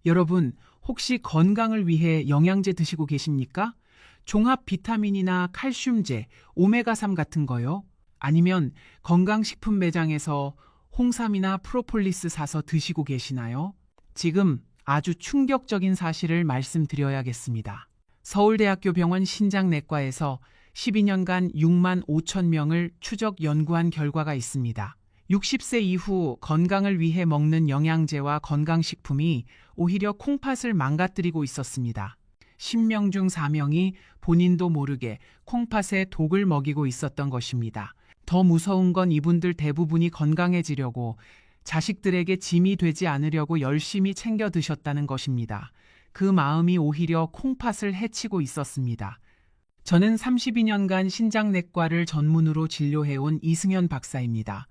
여러분, 혹시 건강을 위해 영양제 드시고 계십니까? 종합 비타민이나 칼슘제, 오메가3 같은 거요? 아니면 건강식품 매장에서 홍삼이나 프로폴리스 사서 드시고 계시나요? 지금 아주 충격적인 사실을 말씀드려야겠습니다. 서울대학교 병원 신장내과에서 12년간 6만 5천 명을 추적 연구한 결과가 있습니다. 60세 이후 건강을 위해 먹는 영양제와 건강식품이 오히려 콩팥을 망가뜨리고 있었습니다. 10명 중 4명이 본인도 모르게 콩팥에 독을 먹이고 있었던 것입니다. 더 무서운 건 이분들 대부분이 건강해지려고 자식들에게 짐이 되지 않으려고 열심히 챙겨 드셨다는 것입니다. 그 마음이 오히려 콩팥을 해치고 있었습니다. 저는 32년간 신장내과를 전문으로 진료해온 이승현 박사입니다.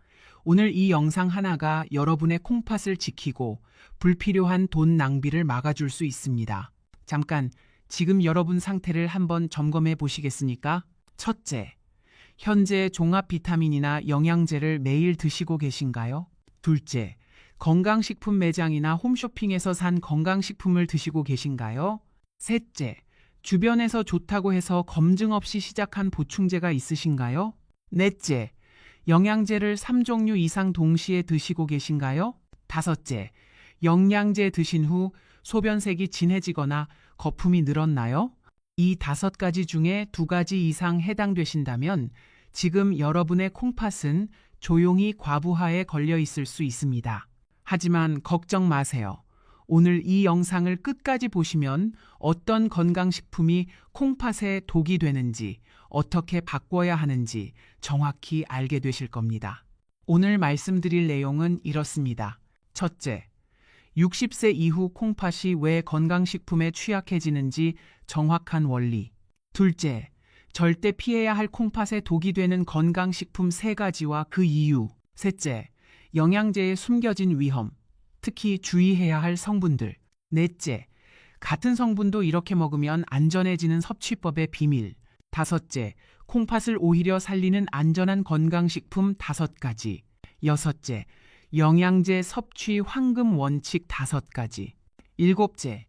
오늘 이 영상 하나가 여러분의 콩팥을 지키고 불필요한 돈 낭비를 막아줄 수 있습니다. 잠깐, 지금 여러분 상태를 한번 점검해 보시겠습니까? 첫째, 현재 종합 비타민이나 영양제를 매일 드시고 계신가요? 둘째, 건강식품 매장이나 홈쇼핑에서 산 건강식품을 드시고 계신가요? 셋째, 주변에서 좋다고 해서 검증 없이 시작한 보충제가 있으신가요? 넷째, 영양제를 3종류 이상 동시에 드시고 계신가요? 다섯째, 영양제 드신 후 소변색이 진해지거나 거품이 늘었나요? 이 5가지 중에 2가지 이상 해당되신다면 지금 여러분의 콩팥은 조용히 과부하에 걸려 있을 수 있습니다. 하지만 걱정 마세요. 오늘 이 영상을 끝까지 보시면 어떤 건강식품이 콩팥에 독이 되는지, 어떻게 바꿔야 하는지 정확히 알게 되실 겁니다. 오늘 말씀드릴 내용은 이렇습니다. 첫째, 60세 이후 콩팥이 왜 건강식품에 취약해지는지 정확한 원리. 둘째, 절대 피해야 할 콩팥에 독이 되는 건강식품 3가지와 그 이유. 셋째, 영양제에 숨겨진 위험, 특히 주의해야 할 성분들. 넷째, 같은 성분도 이렇게 먹으면 안전해지는 섭취법의 비밀. 다섯째, 콩팥을 오히려 살리는 안전한 건강식품 5가지. 여섯째, 영양제 섭취 황금 원칙 5가지. 일곱째,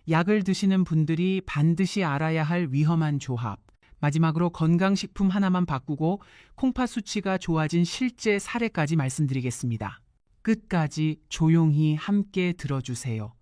약을 드시는 분들이 반드시 알아야 할 위험한 조합. 마지막으로 건강식품 하나만 바꾸고 콩팥 수치가 좋아진 실제 사례까지 말씀드리겠습니다. 끝까지 조용히 함께 들어주세요.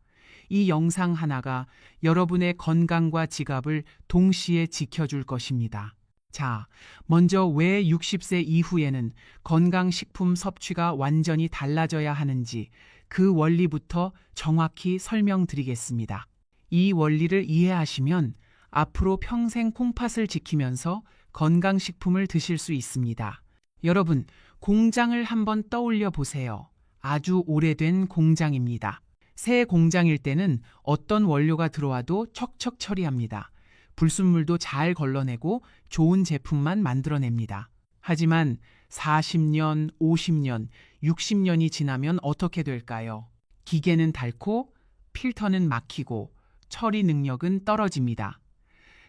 이 영상 하나가 여러분의 건강과 지갑을 동시에 지켜줄 것입니다. 자, 먼저 왜 60세 이후에는 건강식품 섭취가 완전히 달라져야 하는지 그 원리부터 정확히 설명드리겠습니다. 이 원리를 이해하시면 앞으로 평생 콩팥을 지키면서 건강식품을 드실 수 있습니다. 여러분, 공장을 한번 떠올려 보세요. 아주 오래된 공장입니다. 새 공장일 때는 어떤 원료가 들어와도 척척 처리합니다. 불순물도 잘 걸러내고 좋은 제품만 만들어냅니다. 하지만 40년, 50년, 60년이 지나면 어떻게 될까요? 기계는 닳고 필터는 막히고 처리 능력은 떨어집니다.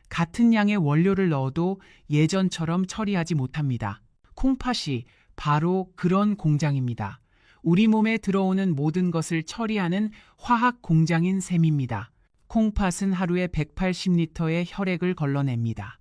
같은 양의 원료를 넣어도 예전처럼 처리하지 못합니다. 콩팥이 바로 그런 공장입니다. 우리 몸에 들어오는 모든 것을 처리하는 화학 공장인 셈입니다. 콩팥은 하루에 180리터의 혈액을 걸러냅니다.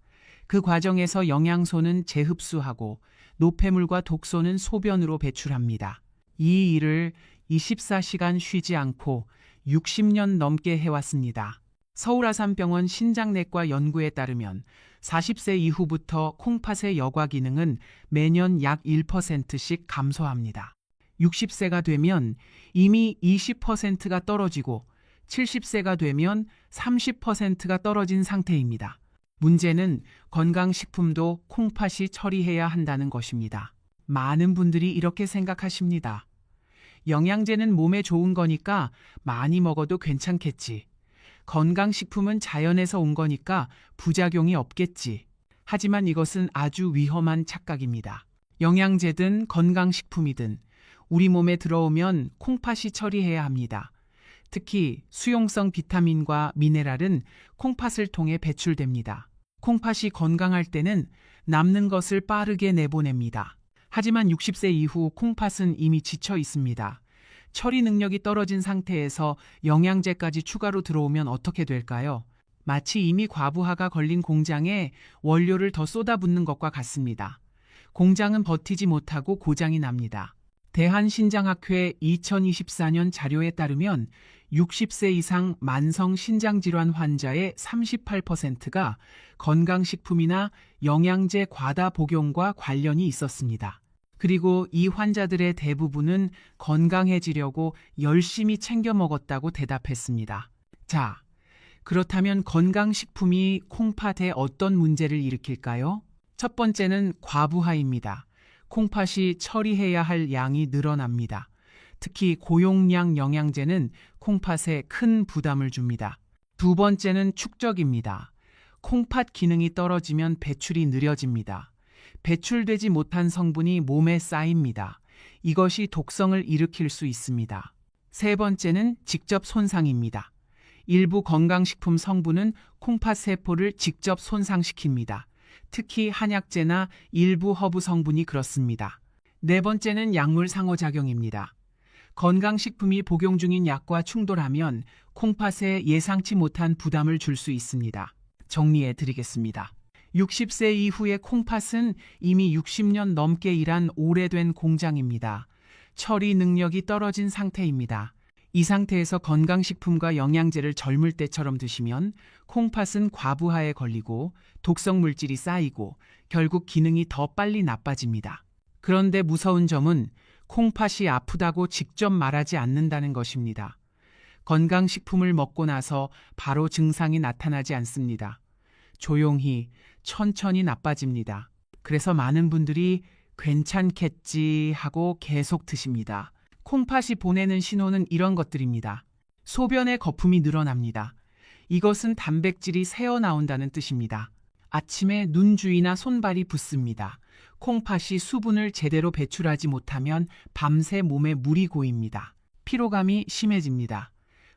그 과정에서 영양소는 재흡수하고 노폐물과 독소는 소변으로 배출합니다. 이 일을 24시간 쉬지 않고 60년 넘게 해왔습니다. 서울아산병원 신장내과 연구에 따르면 40세 이후부터 콩팥의 여과 기능은 매년 약 1%씩 감소합니다. 60세가 되면 이미 20%가 떨어지고 70세가 되면 30%가 떨어진 상태입니다. 문제는 건강식품도 콩팥이 처리해야 한다는 것입니다. 많은 분들이 이렇게 생각하십니다. 영양제는 몸에 좋은 거니까 많이 먹어도 괜찮겠지. 건강식품은 자연에서 온 거니까 부작용이 없겠지. 하지만 이것은 아주 위험한 착각입니다. 영양제든 건강식품이든 우리 몸에 들어오면 콩팥이 처리해야 합니다. 특히 수용성 비타민과 미네랄은 콩팥을 통해 배출됩니다. 콩팥이 건강할 때는 남는 것을 빠르게 내보냅니다. 하지만 60세 이후 콩팥은 이미 지쳐 있습니다. 처리 능력이 떨어진 상태에서 영양제까지 추가로 들어오면 어떻게 될까요? 마치 이미 과부하가 걸린 공장에 원료를 더 쏟아붓는 것과 같습니다. 공장은 버티지 못하고 고장이 납니다. 대한신장학회 2024년 자료에 따르면 60세 이상 만성 신장질환 환자의 38%가 건강식품이나 영양제 과다 복용과 관련이 있었습니다. 그리고 이 환자들의 대부분은 건강해지려고 열심히 챙겨 먹었다고 대답했습니다. 자, 그렇다면 건강식품이 콩팥에 어떤 문제를 일으킬까요? 첫 번째는 과부하입니다. 콩팥이 처리해야 할 양이 늘어납니다. 특히 고용량 영양제는 콩팥에 큰 부담을 줍니다. 두 번째는 축적입니다. 콩팥 기능이 떨어지면 배출이 느려집니다. 배출되지 못한 성분이 몸에 쌓입니다. 이것이 독성을 일으킬 수 있습니다. 세 번째는 직접 손상입니다. 일부 건강식품 성분은 콩팥 세포를 직접 손상시킵니다. 특히 한약재나 일부 허브 성분이 그렇습니다. 네 번째는 약물 상호작용입니다. 건강식품이 복용 중인 약과 충돌하면 콩팥에 예상치 못한 부담을 줄 수 있습니다. 정리해 드리겠습니다. 60세 이후의 콩팥은 이미 60년 넘게 일한 오래된 공장입니다. 처리 능력이 떨어진 상태입니다. 이 상태에서 건강식품과 영양제를 젊을 때처럼 드시면 콩팥은 과부하에 걸리고 독성 물질이 쌓이고 결국 기능이 더 빨리 나빠집니다. 그런데 무서운 점은 콩팥이 아프다고 직접 말하지 않는다는 것입니다. 건강식품을 먹고 나서 바로 증상이 나타나지 않습니다. 조용히, 천천히 나빠집니다. 그래서 많은 분들이 괜찮겠지 하고 계속 드십니다. 콩팥이 보내는 신호는 이런 것들입니다. 소변에 거품이 늘어납니다. 이것은 단백질이 새어나온다는 뜻입니다. 아침에 눈 주위나 손발이 붓습니다. 콩팥이 수분을 제대로 배출하지 못하면 밤새 몸에 물이 고입니다. 피로감이 심해집니다.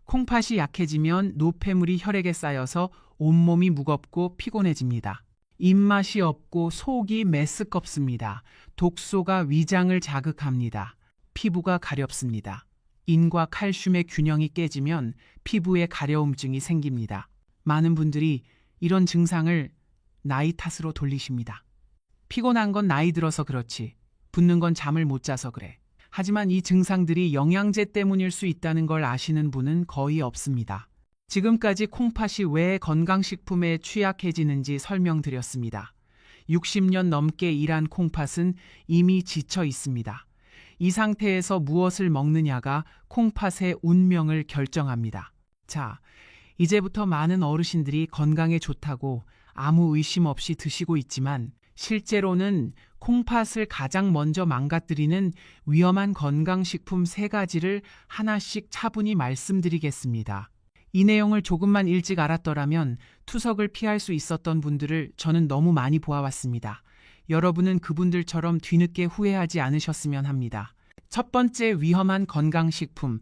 콩팥이 약해지면 노폐물이 혈액에 쌓여서 온몸이 무겁고 피곤해집니다. 입맛이 없고 속이 메스껍습니다. 독소가 위장을 자극합니다. 피부가 가렵습니다. 인과 칼슘의 균형이 깨지면 피부에 가려움증이 생깁니다. 많은 분들이 이런 증상을 나이 탓으로 돌리십니다. 피곤한 건 나이 들어서 그렇지, 붓는 건 잠을 못 자서 그래. 하지만 이 증상들이 영양제 때문일 수 있다는 걸 아시는 분은 거의 없습니다. 지금까지 콩팥이 왜 건강식품에 취약해지는지 설명드렸습니다. 60년 넘게 일한 콩팥은 이미 지쳐 있습니다. 이 상태에서 무엇을 먹느냐가 콩팥의 운명을 결정합니다. 자, 이제부터 많은 어르신들이 건강에 좋다고 아무 의심 없이 드시고 있지만 실제로는 콩팥을 가장 먼저 망가뜨리는 위험한 건강식품 3가지를 하나씩 차분히 말씀드리겠습니다. 이 내용을 조금만 일찍 알았더라면 투석을 피할 수 있었던 분들을 저는 너무 많이 보아왔습니다. 여러분은 그분들처럼 뒤늦게 후회하지 않으셨으면 합니다. 첫 번째 위험한 건강식품,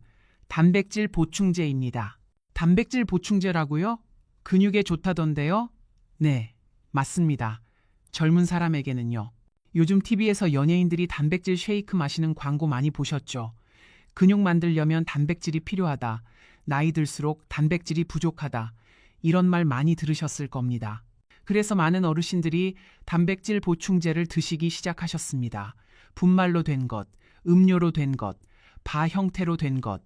단백질 보충제입니다. 단백질 보충제라고요? 근육에 좋다던데요? 네, 맞습니다. 젊은 사람에게는요. 요즘 TV에서 연예인들이 단백질 쉐이크 마시는 광고 많이 보셨죠? 근육 만들려면 단백질이 필요하다. 나이 들수록 단백질이 부족하다. 이런 말 많이 들으셨을 겁니다. 그래서 많은 어르신들이 단백질 보충제를 드시기 시작하셨습니다. 분말로 된 것, 음료로 된 것, 바 형태로 된 것,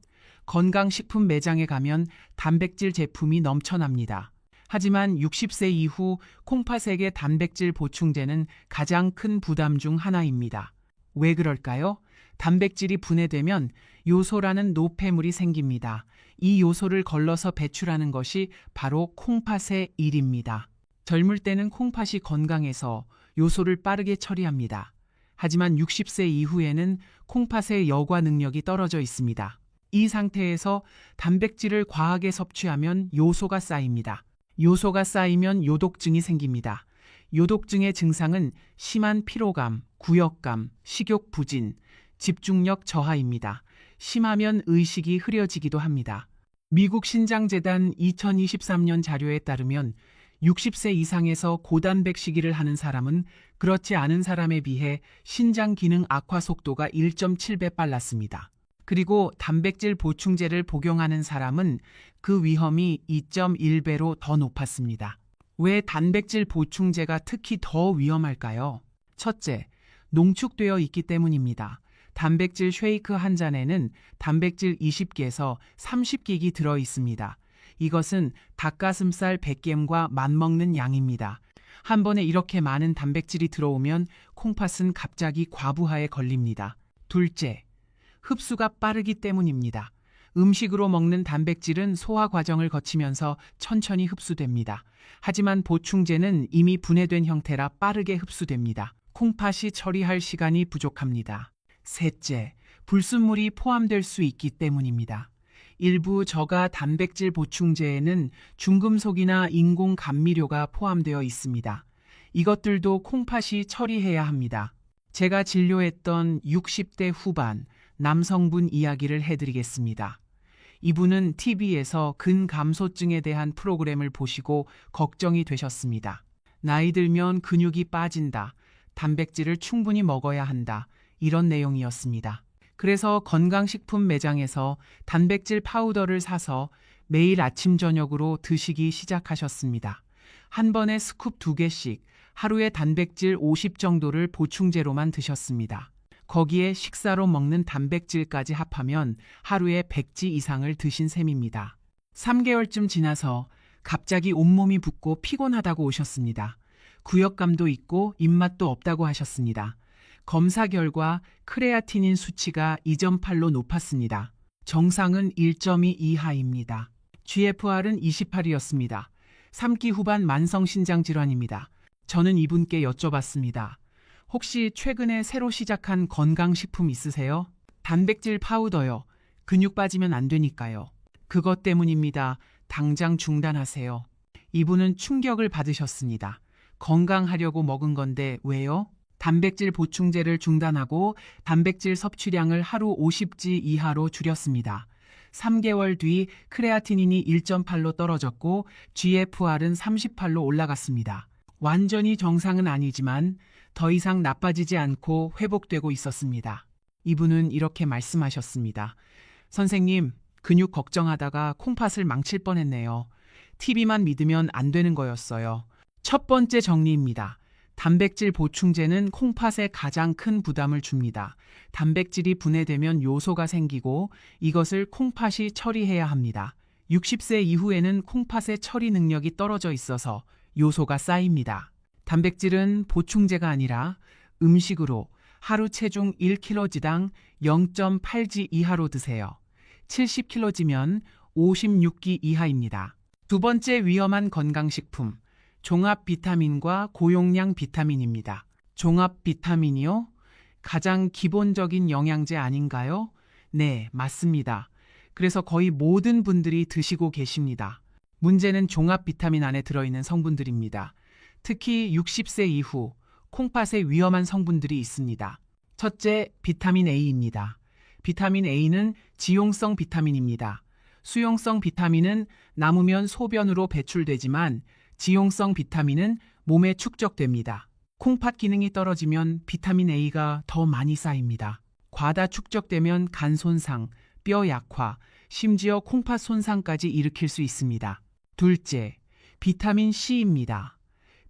건강식품 매장에 가면 단백질 제품이 넘쳐납니다. 하지만 60세 이후 콩팥에게 단백질 보충제는 가장 큰 부담 중 하나입니다. 왜 그럴까요? 단백질이 분해되면 요소라는 노폐물이 생깁니다. 이 요소를 걸러서 배출하는 것이 바로 콩팥의 일입니다. 젊을 때는 콩팥이 건강해서 요소를 빠르게 처리합니다. 하지만 60세 이후에는 콩팥의 여과 능력이 떨어져 있습니다. 이 상태에서 단백질을 과하게 섭취하면 요소가 쌓입니다. 요소가 쌓이면 요독증이 생깁니다. 요독증의 증상은 심한 피로감, 구역감, 식욕 부진, 집중력 저하입니다. 심하면 의식이 흐려지기도 합니다. 미국 신장재단 2023년 자료에 따르면 60세 이상에서 고단백 식이를 하는 사람은 그렇지 않은 사람에 비해 신장 기능 악화 속도가 1.7배 빨랐습니다. 그리고 단백질 보충제를 복용하는 사람은 그 위험이 2.1배로 더 높았습니다. 왜 단백질 보충제가 특히 더 위험할까요? 첫째, 농축되어 있기 때문입니다. 단백질 쉐이크 한 잔에는 단백질 20개에서 30g이 들어 있습니다. 이것은 닭가슴살 100g과 맞먹는 양입니다. 한 번에 이렇게 많은 단백질이 들어오면 콩팥은 갑자기 과부하에 걸립니다. 둘째, 흡수가 빠르기 때문입니다. 음식으로 먹는 단백질은 소화 과정을 거치면서 천천히 흡수됩니다. 하지만 보충제는 이미 분해된 형태라 빠르게 흡수됩니다. 콩팥이 처리할 시간이 부족합니다. 셋째, 불순물이 포함될 수 있기 때문입니다. 일부 저가 단백질 보충제에는 중금속이나 인공 감미료가 포함되어 있습니다. 이것들도 콩팥이 처리해야 합니다. 제가 진료했던 60대 후반 남성분 이야기를 해드리겠습니다. 이분은 TV에서 근감소증에 대한 프로그램을 보시고 걱정이 되셨습니다. 나이 들면 근육이 빠진다. 단백질을 충분히 먹어야 한다. 이런 내용이었습니다. 그래서 건강식품 매장에서 단백질 파우더를 사서 매일 아침 저녁으로 드시기 시작하셨습니다. 한 번에 스쿱 2개씩 하루에 단백질 50 정도를 보충제로만 드셨습니다. 거기에 식사로 먹는 단백질까지 합하면 하루에 100지 이상을 드신 셈입니다. 3개월쯤 지나서 갑자기 온몸이 붓고 피곤하다고 오셨습니다. 구역감도 있고 입맛도 없다고 하셨습니다. 검사 결과 크레아티닌 수치가 2.8로 높았습니다. 정상은 1.2 이하입니다. GFR은 28이었습니다. 3기 후반 만성신장 질환입니다. 저는 이분께 여쭤봤습니다. 혹시 최근에 새로 시작한 건강식품 있으세요? 단백질 파우더요. 근육 빠지면 안 되니까요. 그것 때문입니다. 당장 중단하세요. 이분은 충격을 받으셨습니다. 건강하려고 먹은 건데 왜요? 단백질 보충제를 중단하고 단백질 섭취량을 하루 50지 이하로 줄였습니다. 3개월 뒤 크레아티닌이 1.8로 떨어졌고 GFR은 38로 올라갔습니다. 완전히 정상은 아니지만 더 이상 나빠지지 않고 회복되고 있었습니다. 이분은 이렇게 말씀하셨습니다. 선생님, 근육 걱정하다가 콩팥을 망칠 뻔했네요. TV만 믿으면 안 되는 거였어요. 첫 번째 정리입니다. 단백질 보충제는 콩팥에 가장 큰 부담을 줍니다. 단백질이 분해되면 요소가 생기고 이것을 콩팥이 처리해야 합니다. 60세 이후에는 콩팥의 처리 능력이 떨어져 있어서 요소가 쌓입니다. 단백질은 보충제가 아니라 음식으로 하루 체중 1kg당 0.8지 이하로 드세요. 70kg면 56기 이하입니다. 두 번째 위험한 건강식품, 종합 비타민과 고용량 비타민입니다. 종합 비타민이요? 가장 기본적인 영양제 아닌가요? 네, 맞습니다. 그래서 거의 모든 분들이 드시고 계십니다. 문제는 종합 비타민 안에 들어있는 성분들입니다. 특히 60세 이후 콩팥에 위험한 성분들이 있습니다. 첫째, 비타민 A입니다. 비타민 A는 지용성 비타민입니다. 수용성 비타민은 남으면 소변으로 배출되지만 지용성 비타민은 몸에 축적됩니다. 콩팥 기능이 떨어지면 비타민 A가 더 많이 쌓입니다. 과다 축적되면 간 손상, 뼈 약화, 심지어 콩팥 손상까지 일으킬 수 있습니다. 둘째, 비타민 C입니다.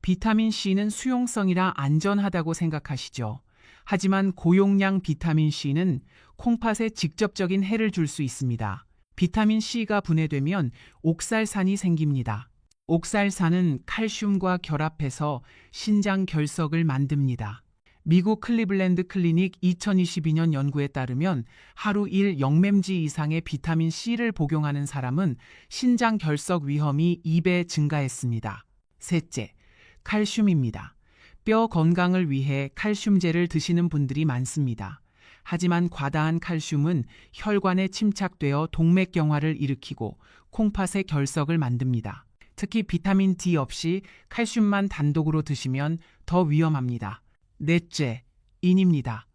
비타민 C는 수용성이라 안전하다고 생각하시죠. 하지만 고용량 비타민 C는 콩팥에 직접적인 해를 줄 수 있습니다. 비타민 C가 분해되면 옥살산이 생깁니다. 옥살산은 칼슘과 결합해서 신장 결석을 만듭니다. 미국 클리블랜드 클리닉 2022년 연구에 따르면 하루 1영맴지 이상의 비타민 C를 복용하는 사람은 신장 결석 위험이 2배 증가했습니다. 셋째, 칼슘입니다. 뼈 건강을 위해 칼슘제를 드시는 분들이 많습니다. 하지만 과다한 칼슘은 혈관에 침착되어 동맥경화를 일으키고 콩팥의 결석을 만듭니다. 특히 비타민 D 없이 칼슘만 단독으로 드시면 더 위험합니다. 넷째, 인입니다.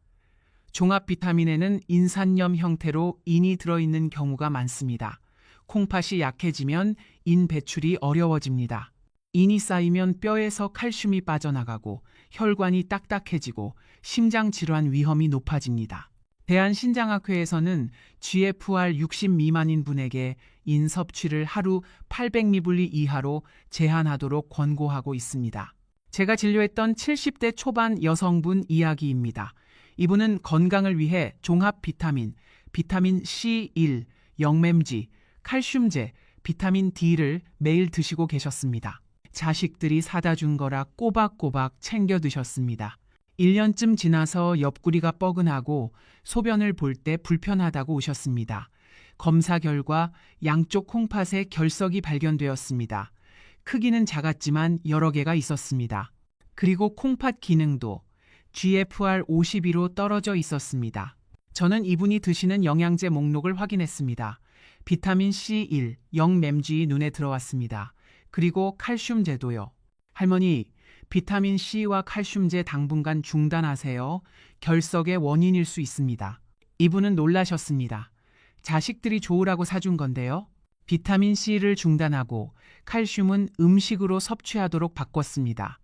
종합 비타민에는 인산염 형태로 인이 들어있는 경우가 많습니다. 콩팥이 약해지면 인 배출이 어려워집니다. 인이 쌓이면 뼈에서 칼슘이 빠져나가고 혈관이 딱딱해지고 심장 질환 위험이 높아집니다. 대한신장학회에서는 GFR 60 미만인 분에게 인 섭취를 하루 800ml 이하로 제한하도록 권고하고 있습니다. 제가 진료했던 70대 초반 여성분 이야기입니다. 이분은 건강을 위해 종합 비타민, 비타민 C1, 영맴지, 칼슘제, 비타민 D를 매일 드시고 계셨습니다. 자식들이 사다 준 거라 꼬박꼬박 챙겨 드셨습니다. 1년쯤 지나서 옆구리가 뻐근하고 소변을 볼 때 불편하다고 오셨습니다. 검사 결과 양쪽 콩팥에 결석이 발견되었습니다. 크기는 작았지만 여러 개가 있었습니다. 그리고 콩팥 기능도 GFR 52로 떨어져 있었습니다. 저는 이분이 드시는 영양제 목록을 확인했습니다. 비타민 C1, 영맴지 눈에 들어왔습니다. 그리고 칼슘제도요. 할머니, 비타민 C와 칼슘제 당분간 중단하세요. 결석의 원인일 수 있습니다. 이분은 놀라셨습니다. 자식들이 좋으라고 사준 건데요. 비타민 C를 중단하고 칼슘은 음식으로 섭취하도록 바꿨습니다.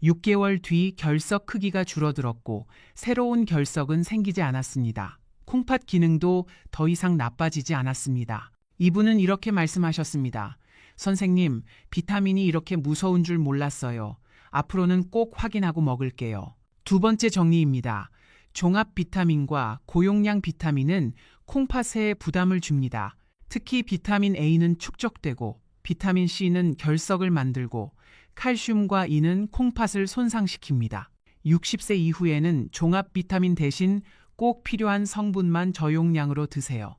6개월 뒤 결석 크기가 줄어들었고 새로운 결석은 생기지 않았습니다. 콩팥 기능도 더 이상 나빠지지 않았습니다. 이분은 이렇게 말씀하셨습니다. 선생님, 비타민이 이렇게 무서운 줄 몰랐어요. 앞으로는 꼭 확인하고 먹을게요. 두 번째 정리입니다. 종합 비타민과 고용량 비타민은 콩팥에 부담을 줍니다. 특히 비타민 A는 축적되고 비타민 C는 결석을 만들고 칼슘과 E는 콩팥을 손상시킵니다. 60세 이후에는 종합 비타민 대신 꼭 필요한 성분만 저용량으로 드세요.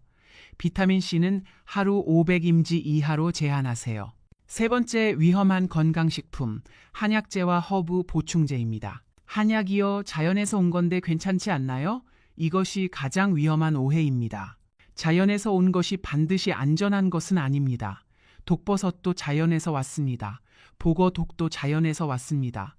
비타민 C는 하루 500mg 이하로 제한하세요. 세 번째 위험한 건강식품, 한약재와 허브 보충제입니다. 한약이요, 자연에서 온 건데 괜찮지 않나요? 이것이 가장 위험한 오해입니다. 자연에서 온 것이 반드시 안전한 것은 아닙니다. 독버섯도 자연에서 왔습니다. 보거독도 자연에서 왔습니다.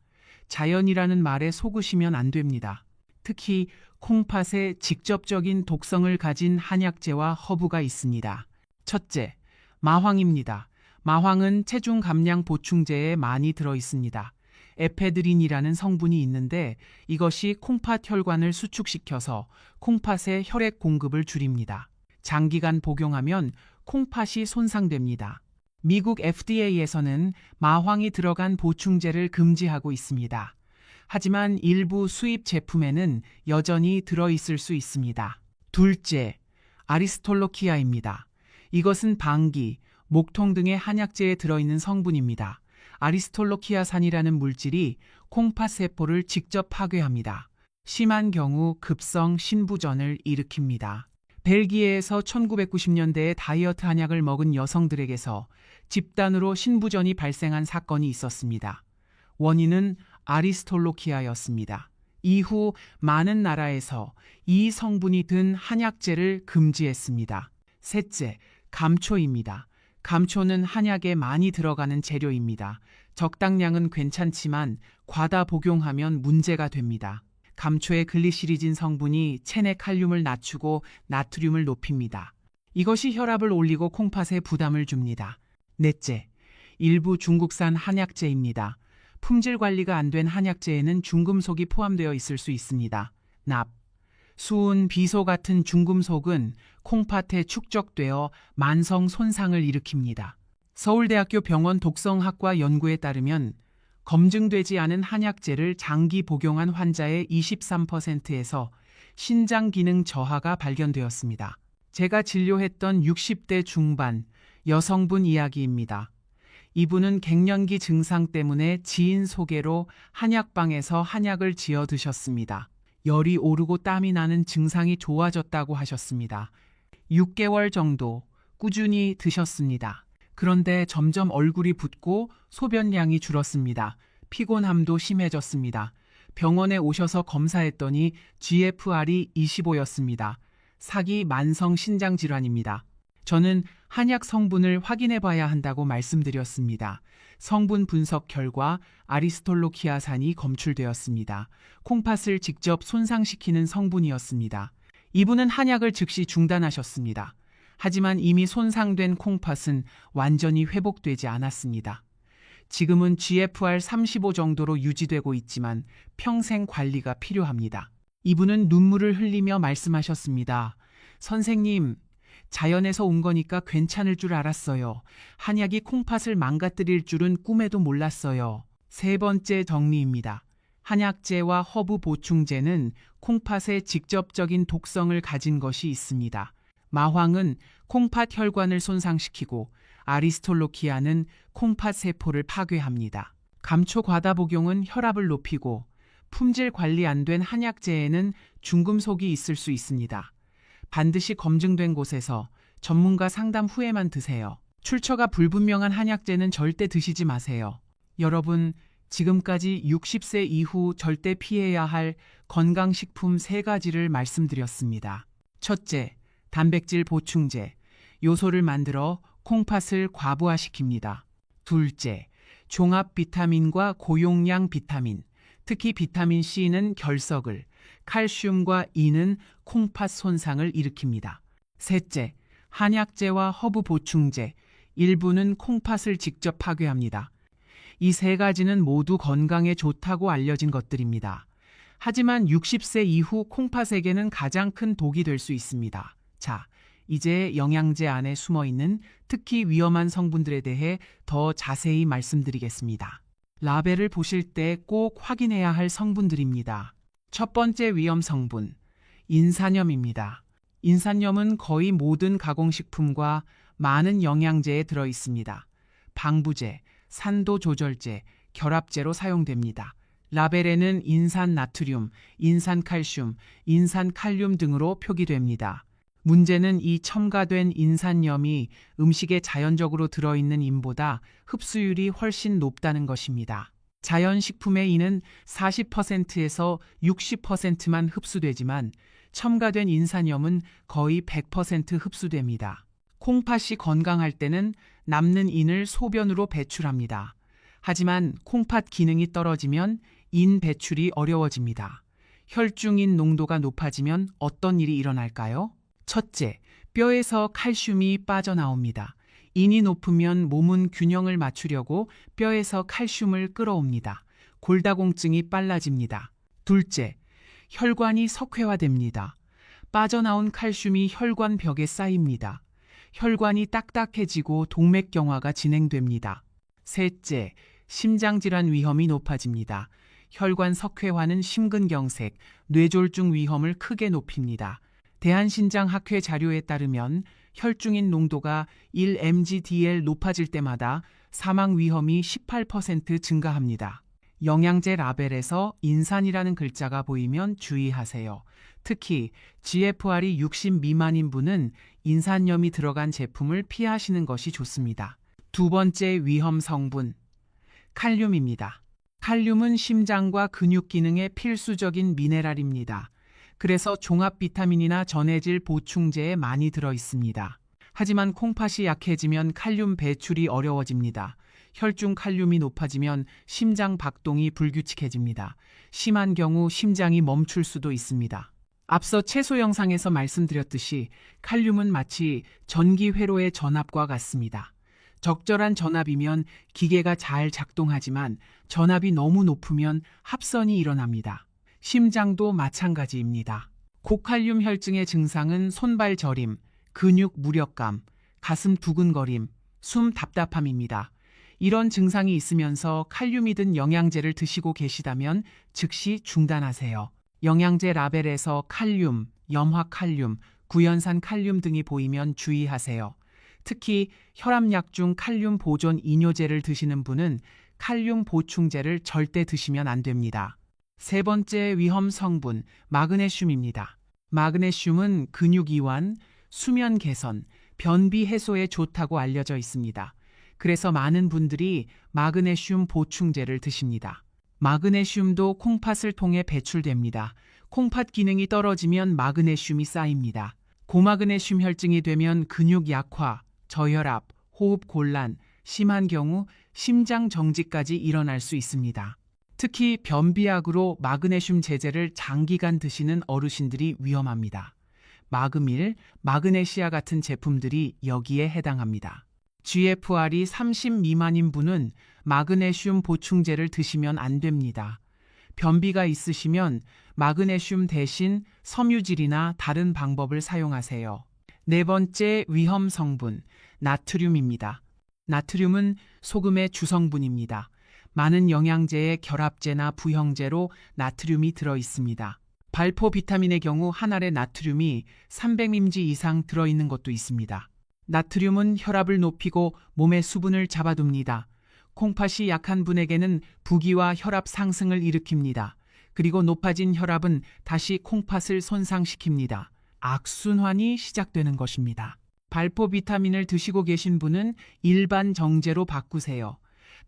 자연이라는 말에 속으시면 안 됩니다. 특히 콩팥에 직접적인 독성을 가진 한약재와 허브가 있습니다. 첫째, 마황입니다. 마황은 체중 감량 보충제에 많이 들어 있습니다. 에페드린이라는 성분이 있는데 이것이 콩팥 혈관을 수축시켜서 콩팥의 혈액 공급을 줄입니다. 장기간 복용하면 콩팥이 손상됩니다. 미국 FDA에서는 마황이 들어간 보충제를 금지하고 있습니다. 하지만 일부 수입 제품에는 여전히 들어있을 수 있습니다. 둘째, 아리스톨로키아입니다. 이것은 방귀, 목통 등의 한약재에 들어있는 성분입니다. 아리스톨로키아산이라는 물질이 콩팥 세포를 직접 파괴합니다. 심한 경우 급성 신부전을 일으킵니다. 벨기에에서 1990년대에 다이어트 한약을 먹은 여성들에게서 집단으로 신부전이 발생한 사건이 있었습니다. 원인은 아리스톨로키아였습니다. 이후 많은 나라에서 이 성분이 든 한약재를 금지했습니다. 셋째, 감초입니다. 감초는 한약에 많이 들어가는 재료입니다. 적당량은 괜찮지만 과다 복용하면 문제가 됩니다. 감초의 글리시리진 성분이 체내 칼륨을 낮추고 나트륨을 높입니다. 이것이 혈압을 올리고 콩팥에 부담을 줍니다. 넷째, 일부 중국산 한약재입니다. 품질 관리가 안 된 한약재에는 중금속이 포함되어 있을 수 있습니다. 납, 수은, 비소 같은 중금속은 콩팥에 축적되어 만성 손상을 일으킵니다. 서울대학교 병원 독성학과 연구에 따르면 검증되지 않은 한약재를 장기 복용한 환자의 23%에서 신장 기능 저하가 발견되었습니다. 제가 진료했던 60대 중반 여성분 이야기입니다. 이분은 갱년기 증상 때문에 지인 소개로 한약방에서 한약을 지어 드셨습니다. 열이 오르고 땀이 나는 증상이 좋아졌다고 하셨습니다. 6개월 정도 꾸준히 드셨습니다. 그런데 점점 얼굴이 붓고 소변량이 줄었습니다. 피곤함도 심해졌습니다. 병원에 오셔서 검사했더니 GFR이 25였습니다. 사기 만성 신장 질환입니다. 저는 한약 성분을 확인해 봐야 한다고 말씀드렸습니다. 성분 분석 결과 아리스톨로키아산이 검출되었습니다. 콩팥을 직접 손상시키는 성분이었습니다. 이분은 한약을 즉시 중단하셨습니다. 하지만 이미 손상된 콩팥은 완전히 회복되지 않았습니다. 지금은 GFR 35 정도로 유지되고 있지만 평생 관리가 필요합니다. 이분은 눈물을 흘리며 말씀하셨습니다. 선생님, 자연에서 온 거니까 괜찮을 줄 알았어요. 한약이 콩팥을 망가뜨릴 줄은 꿈에도 몰랐어요. 세 번째 정리입니다. 한약재와 허브 보충제는 콩팥에 직접적인 독성을 가진 것이 있습니다. 마황은 콩팥 혈관을 손상시키고 아리스톨로키아는 콩팥 세포를 파괴합니다. 감초 과다 복용은 혈압을 높이고 품질 관리 안 된 한약재에는 중금속이 있을 수 있습니다. 반드시 검증된 곳에서 전문가 상담 후에만 드세요. 출처가 불분명한 한약재는 절대 드시지 마세요. 여러분, 지금까지 60세 이후 절대 피해야 할 건강식품 3가지를 말씀드렸습니다. 첫째, 단백질 보충제. 요소를 만들어 콩팥을 과부하시킵니다. 둘째, 종합 비타민과 고용량 비타민. 특히 비타민 C는 결석을, 칼슘과 E는 콩팥 손상을 일으킵니다. 셋째, 한약재와 허브 보충제. 일부는 콩팥을 직접 파괴합니다. 이 3가지는 모두 건강에 좋다고 알려진 것들입니다. 하지만 60세 이후 콩팥에게는 가장 큰 독이 될 수 있습니다. 자, 이제 영양제 안에 숨어있는 특히 위험한 성분들에 대해 더 자세히 말씀드리겠습니다. 라벨을 보실 때 꼭 확인해야 할 성분들입니다. 첫 번째 위험 성분, 인산염입니다. 인산염은 거의 모든 가공식품과 많은 영양제에 들어 있습니다. 방부제, 산도 조절제, 결합제로 사용됩니다. 라벨에는 인산 나트륨, 인산 칼슘, 인산 칼륨 등으로 표기됩니다. 문제는 이 첨가된 인산염이 음식에 자연적으로 들어있는 인보다 흡수율이 훨씬 높다는 것입니다. 자연식품의 인은 40%에서 60%만 흡수되지만 첨가된 인산염은 거의 100% 흡수됩니다. 콩팥이 건강할 때는 남는 인을 소변으로 배출합니다. 하지만 콩팥 기능이 떨어지면 인 배출이 어려워집니다. 혈중인 농도가 높아지면 어떤 일이 일어날까요? 첫째, 뼈에서 칼슘이 빠져나옵니다. 인이 높으면 몸은 균형을 맞추려고 뼈에서 칼슘을 끌어옵니다. 골다공증이 빨라집니다. 둘째, 혈관이 석회화됩니다. 빠져나온 칼슘이 혈관 벽에 쌓입니다. 혈관이 딱딱해지고 동맥경화가 진행됩니다. 셋째, 심장질환 위험이 높아집니다. 혈관 석회화는 심근경색, 뇌졸중 위험을 크게 높입니다. 대한신장학회 자료에 따르면 혈중인 농도가 1mg/dl 높아질 때마다 사망 위험이 18% 증가합니다. 영양제 라벨에서 인산이라는 글자가 보이면 주의하세요. 특히 GFR이 60 미만인 분은 인산염이 들어간 제품을 피하시는 것이 좋습니다. 두 번째 위험 성분, 칼륨입니다. 칼륨은 심장과 근육 기능에 필수적인 미네랄입니다. 그래서 종합 비타민이나 전해질 보충제에 많이 들어 있습니다. 하지만 콩팥이 약해지면 칼륨 배출이 어려워집니다. 혈중 칼륨이 높아지면 심장 박동이 불규칙해집니다. 심한 경우 심장이 멈출 수도 있습니다. 앞서 채소 영상에서 말씀드렸듯이 칼륨은 마치 전기 회로의 전압과 같습니다. 적절한 전압이면 기계가 잘 작동하지만 전압이 너무 높으면 합선이 일어납니다. 심장도 마찬가지입니다. 고칼륨 혈증의 증상은 손발 저림, 근육 무력감, 가슴 두근거림, 숨 답답함입니다. 이런 증상이 있으면서 칼륨이 든 영양제를 드시고 계시다면 즉시 중단하세요. 영양제 라벨에서 칼륨, 염화칼륨, 구연산 칼륨 등이 보이면 주의하세요. 특히 혈압약 중 칼륨 보존 이뇨제를 드시는 분은 칼륨 보충제를 절대 드시면 안 됩니다. 세 번째 위험 성분, 마그네슘입니다. 마그네슘은 근육 이완, 수면 개선, 변비 해소에 좋다고 알려져 있습니다. 그래서 많은 분들이 마그네슘 보충제를 드십니다. 마그네슘도 콩팥을 통해 배출됩니다. 콩팥 기능이 떨어지면 마그네슘이 쌓입니다. 고마그네슘 혈증이 되면 근육 약화, 저혈압, 호흡 곤란, 심한 경우 심장 정지까지 일어날 수 있습니다. 특히 변비약으로 마그네슘 제제를 장기간 드시는 어르신들이 위험합니다. 마그밀, 마그네시아 같은 제품들이 여기에 해당합니다. GFR이 30 미만인 분은 마그네슘 보충제를 드시면 안 됩니다. 변비가 있으시면 마그네슘 대신 섬유질이나 다른 방법을 사용하세요. 네 번째 위험 성분, 나트륨입니다. 나트륨은 소금의 주성분입니다. 많은 영양제에 결합제나 부형제로 나트륨이 들어 있습니다. 발포 비타민의 경우 한 알에 나트륨이 300mg 이상 들어있는 것도 있습니다. 나트륨은 혈압을 높이고 몸의 수분을 잡아둡니다. 콩팥이 약한 분에게는 부기와 혈압 상승을 일으킵니다. 그리고 높아진 혈압은 다시 콩팥을 손상시킵니다. 악순환이 시작되는 것입니다. 발포 비타민을 드시고 계신 분은 일반 정제로 바꾸세요.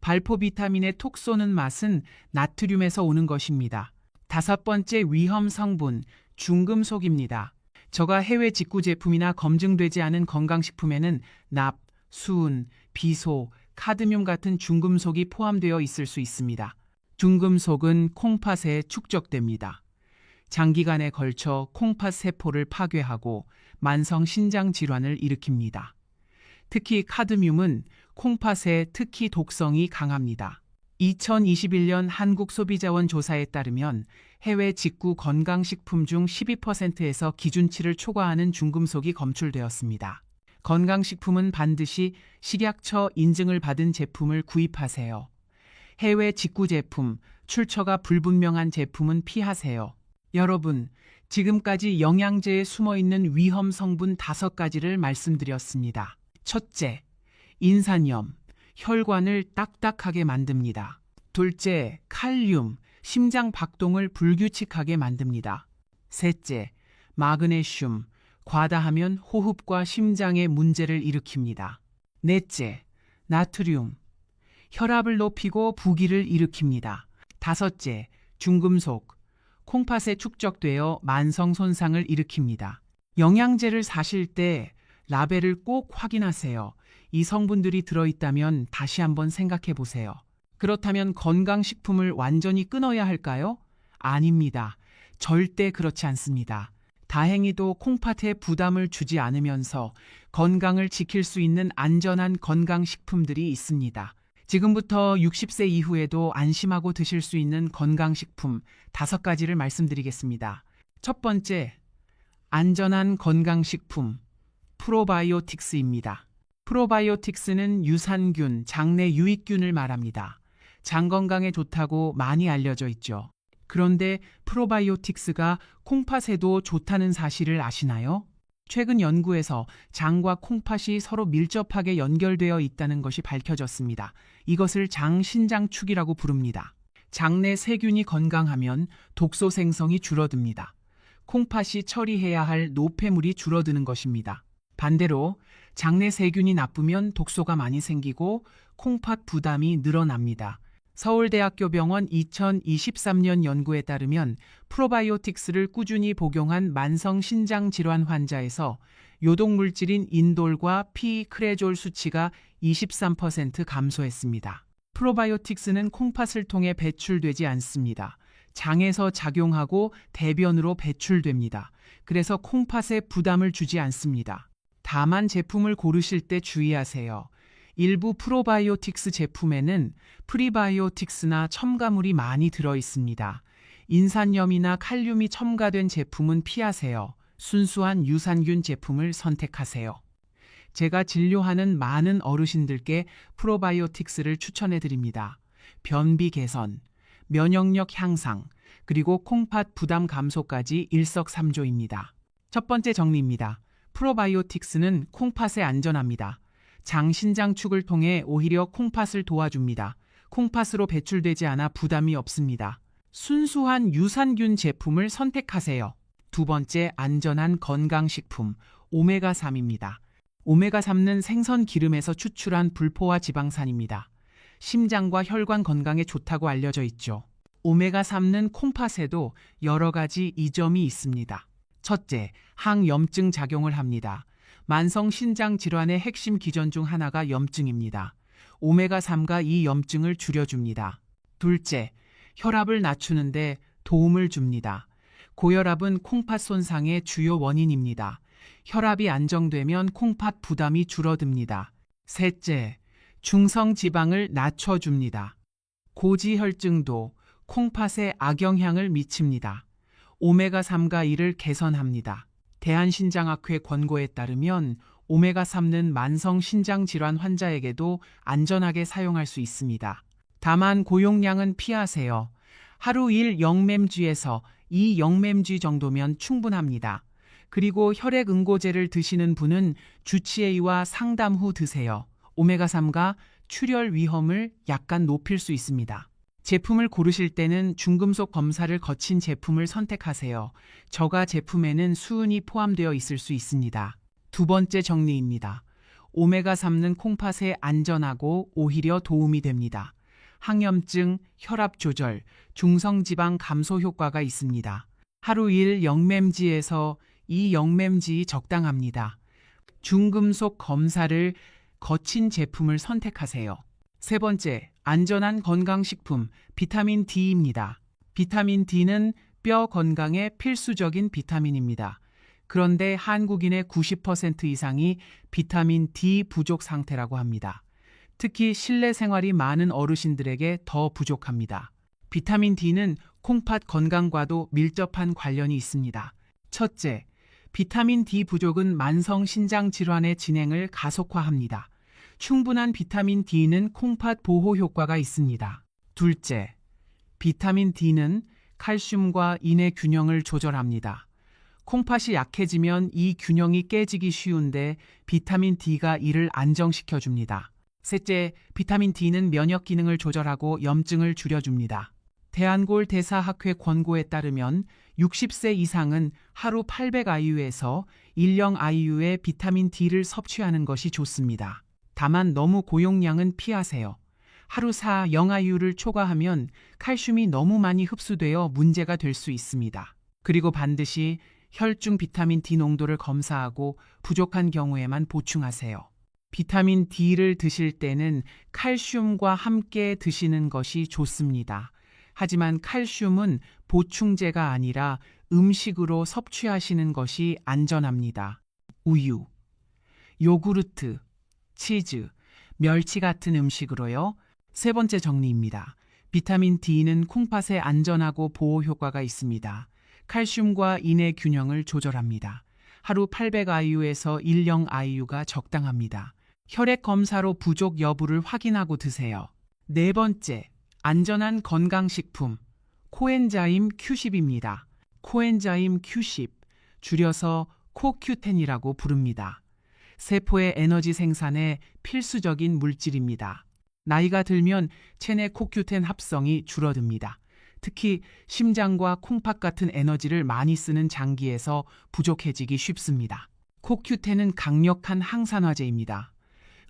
발포 비타민의 톡 쏘는 맛은 나트륨에서 오는 것입니다. 다섯 번째 위험 성분, 중금속입니다. 저가 해외 직구 제품이나 검증되지 않은 건강식품에는 납, 수은, 비소, 카드뮴 같은 중금속이 포함되어 있을 수 있습니다. 중금속은 콩팥에 축적됩니다. 장기간에 걸쳐 콩팥 세포를 파괴하고 만성 신장 질환을 일으킵니다. 특히 카드뮴은 콩팥에 특히 독성이 강합니다. 2021년 한국소비자원 조사에 따르면 해외 직구 건강식품 중 12%에서 기준치를 초과하는 중금속이 검출되었습니다. 건강식품은 반드시 식약처 인증을 받은 제품을 구입하세요. 해외 직구 제품, 출처가 불분명한 제품은 피하세요. 여러분, 지금까지 영양제에 숨어있는 위험 성분 5가지를 말씀드렸습니다. 첫째, 인산염, 혈관을 딱딱하게 만듭니다. 둘째, 칼륨, 심장 박동을 불규칙하게 만듭니다. 셋째, 마그네슘, 과다하면 호흡과 심장에 문제를 일으킵니다. 넷째, 나트륨, 혈압을 높이고 부기를 일으킵니다. 다섯째, 중금속, 콩팥에 축적되어 만성 손상을 일으킵니다. 영양제를 사실 때 라벨을 꼭 확인하세요. 이 성분들이 들어있다면 다시 한번 생각해 보세요. 그렇다면 건강식품을 완전히 끊어야 할까요? 아닙니다. 절대 그렇지 않습니다. 다행히도 콩팥에 부담을 주지 않으면서 건강을 지킬 수 있는 안전한 건강식품들이 있습니다. 지금부터 60세 이후에도 안심하고 드실 수 있는 건강식품 5가지를 말씀드리겠습니다. 첫 번째, 안전한 건강식품, 프로바이오틱스입니다. 프로바이오틱스는 유산균, 장내 유익균을 말합니다. 장 건강에 좋다고 많이 알려져 있죠. 그런데 프로바이오틱스가 콩팥에도 좋다는 사실을 아시나요? 최근 연구에서 장과 콩팥이 서로 밀접하게 연결되어 있다는 것이 밝혀졌습니다. 이것을 장신장축이라고 부릅니다. 장내 세균이 건강하면 독소 생성이 줄어듭니다. 콩팥이 처리해야 할 노폐물이 줄어드는 것입니다. 반대로 장내 세균이 나쁘면 독소가 많이 생기고 콩팥 부담이 늘어납니다. 서울대학교 병원 2023년 연구에 따르면 프로바이오틱스를 꾸준히 복용한 만성 신장 질환 환자에서 요독물질인 인돌과 피크레졸 수치가 23% 감소했습니다. 프로바이오틱스는 콩팥을 통해 배출되지 않습니다. 장에서 작용하고 대변으로 배출됩니다. 그래서 콩팥에 부담을 주지 않습니다. 다만 제품을 고르실 때 주의하세요. 일부 프로바이오틱스 제품에는 프리바이오틱스나 첨가물이 많이 들어 있습니다. 인산염이나 칼륨이 첨가된 제품은 피하세요. 순수한 유산균 제품을 선택하세요. 제가 진료하는 많은 어르신들께 프로바이오틱스를 추천해 드립니다. 변비 개선, 면역력 향상, 그리고 콩팥 부담 감소까지 일석삼조입니다. 첫 번째 정리입니다. 프로바이오틱스는 콩팥에 안전합니다. 장신장축을 통해 오히려 콩팥을 도와줍니다. 콩팥으로 배출되지 않아 부담이 없습니다. 순수한 유산균 제품을 선택하세요. 두 번째, 안전한 건강식품, 오메가3입니다. 오메가3는 생선 기름에서 추출한 불포화 지방산입니다. 심장과 혈관 건강에 좋다고 알려져 있죠. 오메가3는 콩팥에도 여러 가지 이점이 있습니다. 첫째, 항염증 작용을 합니다. 만성 신장 질환의 핵심 기전 중 하나가 염증입니다. 오메가3가 이 염증을 줄여줍니다. 둘째, 혈압을 낮추는데 도움을 줍니다. 고혈압은 콩팥 손상의 주요 원인입니다. 혈압이 안정되면 콩팥 부담이 줄어듭니다. 셋째, 중성 지방을 낮춰줍니다. 고지혈증도, 콩팥에 악영향을 미칩니다. 오메가3가 이를 개선합니다. 대한신장학회 권고에 따르면 오메가3는 만성 신장 질환 환자에게도 안전하게 사용할 수 있습니다. 다만 고용량은 피하세요. 하루 1 영맴쥐에서 2 영맴쥐 정도면 충분합니다. 그리고 혈액응고제를 드시는 분은 주치의와 상담 후 드세요. 오메가3가 출혈 위험을 약간 높일 수 있습니다. 제품을 고르실 때는 중금속 검사를 거친 제품을 선택하세요. 저가 제품에는 수은이 포함되어 있을 수 있습니다. 두 번째 정리입니다. 오메가3는 콩팥에 안전하고 오히려 도움이 됩니다. 항염증, 혈압 조절, 중성지방 감소 효과가 있습니다. 하루 1 영맴쥐에서 2 영맴쥐 적당합니다. 중금속 검사를 거친 제품을 선택하세요. 세 번째, 안전한 건강식품 비타민 D입니다. 비타민 D는 뼈 건강에 필수적인 비타민입니다. 그런데 한국인의 90% 이상이 비타민 D 부족 상태라고 합니다. 특히 실내 생활이 많은 어르신들에게 더 부족합니다. 비타민 D는 콩팥 건강과도 밀접한 관련이 있습니다. 첫째, 비타민 D 부족은 만성 신장 질환의 진행을 가속화합니다. 충분한 비타민 D는 콩팥 보호 효과가 있습니다. 둘째, 비타민 D는 칼슘과 인의 균형을 조절합니다. 콩팥이 약해지면 이 균형이 깨지기 쉬운데 비타민 D가 이를 안정시켜줍니다. 셋째, 비타민 D는 면역 기능을 조절하고 염증을 줄여줍니다. 대한골 대사학회 권고에 따르면 60세 이상은 하루 800IU에서 10IU의 비타민 D를 섭취하는 것이 좋습니다. 다만 너무 고용량은 피하세요. 하루 40IU를 초과하면 칼슘이 너무 많이 흡수되어 문제가 될 수 있습니다. 그리고 반드시 혈중 비타민 D 농도를 검사하고 부족한 경우에만 보충하세요. 비타민 D를 드실 때는 칼슘과 함께 드시는 것이 좋습니다. 하지만 칼슘은 보충제가 아니라 음식으로 섭취하시는 것이 안전합니다. 우유, 요구르트, 치즈, 멸치 같은 음식으로요. 세 번째 정리입니다. 비타민 D는 콩팥에 안전하고 보호 효과가 있습니다. 칼슘과 인의 균형을 조절합니다. 하루 800IU에서 10IU가 적당합니다. 혈액 검사로 부족 여부를 확인하고 드세요. 네 번째, 안전한 건강식품, 코엔자임 Q10입니다. 코엔자임 Q10, 줄여서 코큐텐이라고 부릅니다. 세포의 에너지 생산에 필수적인 물질입니다. 나이가 들면 체내 코큐텐 합성이 줄어듭니다. 특히 심장과 콩팥 같은 에너지를 많이 쓰는 장기에서 부족해지기 쉽습니다. 코큐텐은 강력한 항산화제입니다.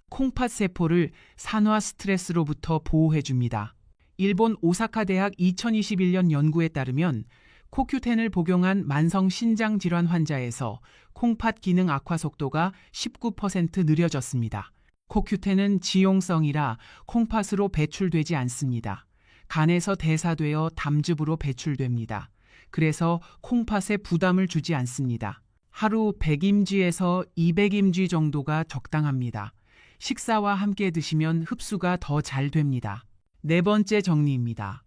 콩팥 세포를 산화 스트레스로부터 보호해줍니다. 일본 오사카 대학 2021년 연구에 따르면 코큐텐을 복용한 만성 신장 질환 환자에서 콩팥 기능 악화 속도가 19% 느려졌습니다. 코큐텐은 지용성이라 콩팥으로 배출되지 않습니다. 간에서 대사되어 담즙으로 배출됩니다. 그래서 콩팥에 부담을 주지 않습니다. 하루 100임지에서 200임지 정도가 적당합니다. 식사와 함께 드시면 흡수가 더 잘 됩니다. 네 번째 정리입니다.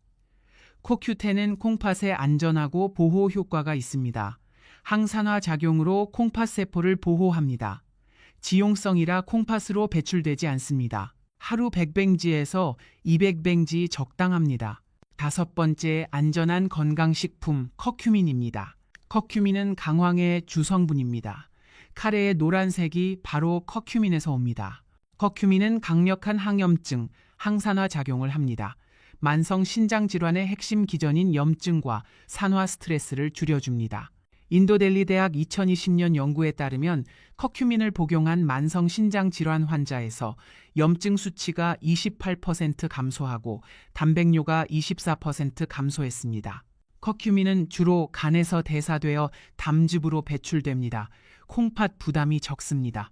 코큐텐은 콩팥에 안전하고 보호 효과가 있습니다. 항산화 작용으로 콩팥 세포를 보호합니다. 지용성이라 콩팥으로 배출되지 않습니다. 하루 100뱅지에서 200뱅지 적당합니다. 다섯 번째, 안전한 건강식품 커큐민입니다. 커큐민은 강황의 주성분입니다. 카레의 노란색이 바로 커큐민에서 옵니다. 커큐민은 강력한 항염증, 항산화 작용을 합니다. 만성 신장 질환의 핵심 기전인 염증과 산화 스트레스를 줄여줍니다. 인도델리 대학 2020년 연구에 따르면 커큐민을 복용한 만성 신장 질환 환자에서 염증 수치가 28% 감소하고 단백뇨가 24% 감소했습니다. 커큐민은 주로 간에서 대사되어 담즙으로 배출됩니다. 콩팥 부담이 적습니다.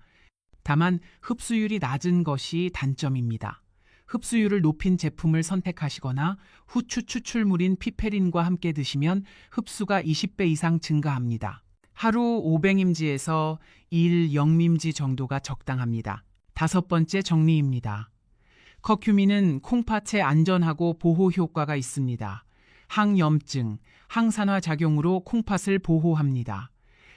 다만 흡수율이 낮은 것이 단점입니다. 흡수율을 높인 제품을 선택하시거나 후추 추출물인 피페린과 함께 드시면 흡수가 20배 이상 증가합니다. 하루 500임지에서 1 영림지 정도가 적당합니다. 다섯 번째 정리입니다. 커큐민은 콩팥에 안전하고 보호 효과가 있습니다. 항염증, 항산화 작용으로 콩팥을 보호합니다.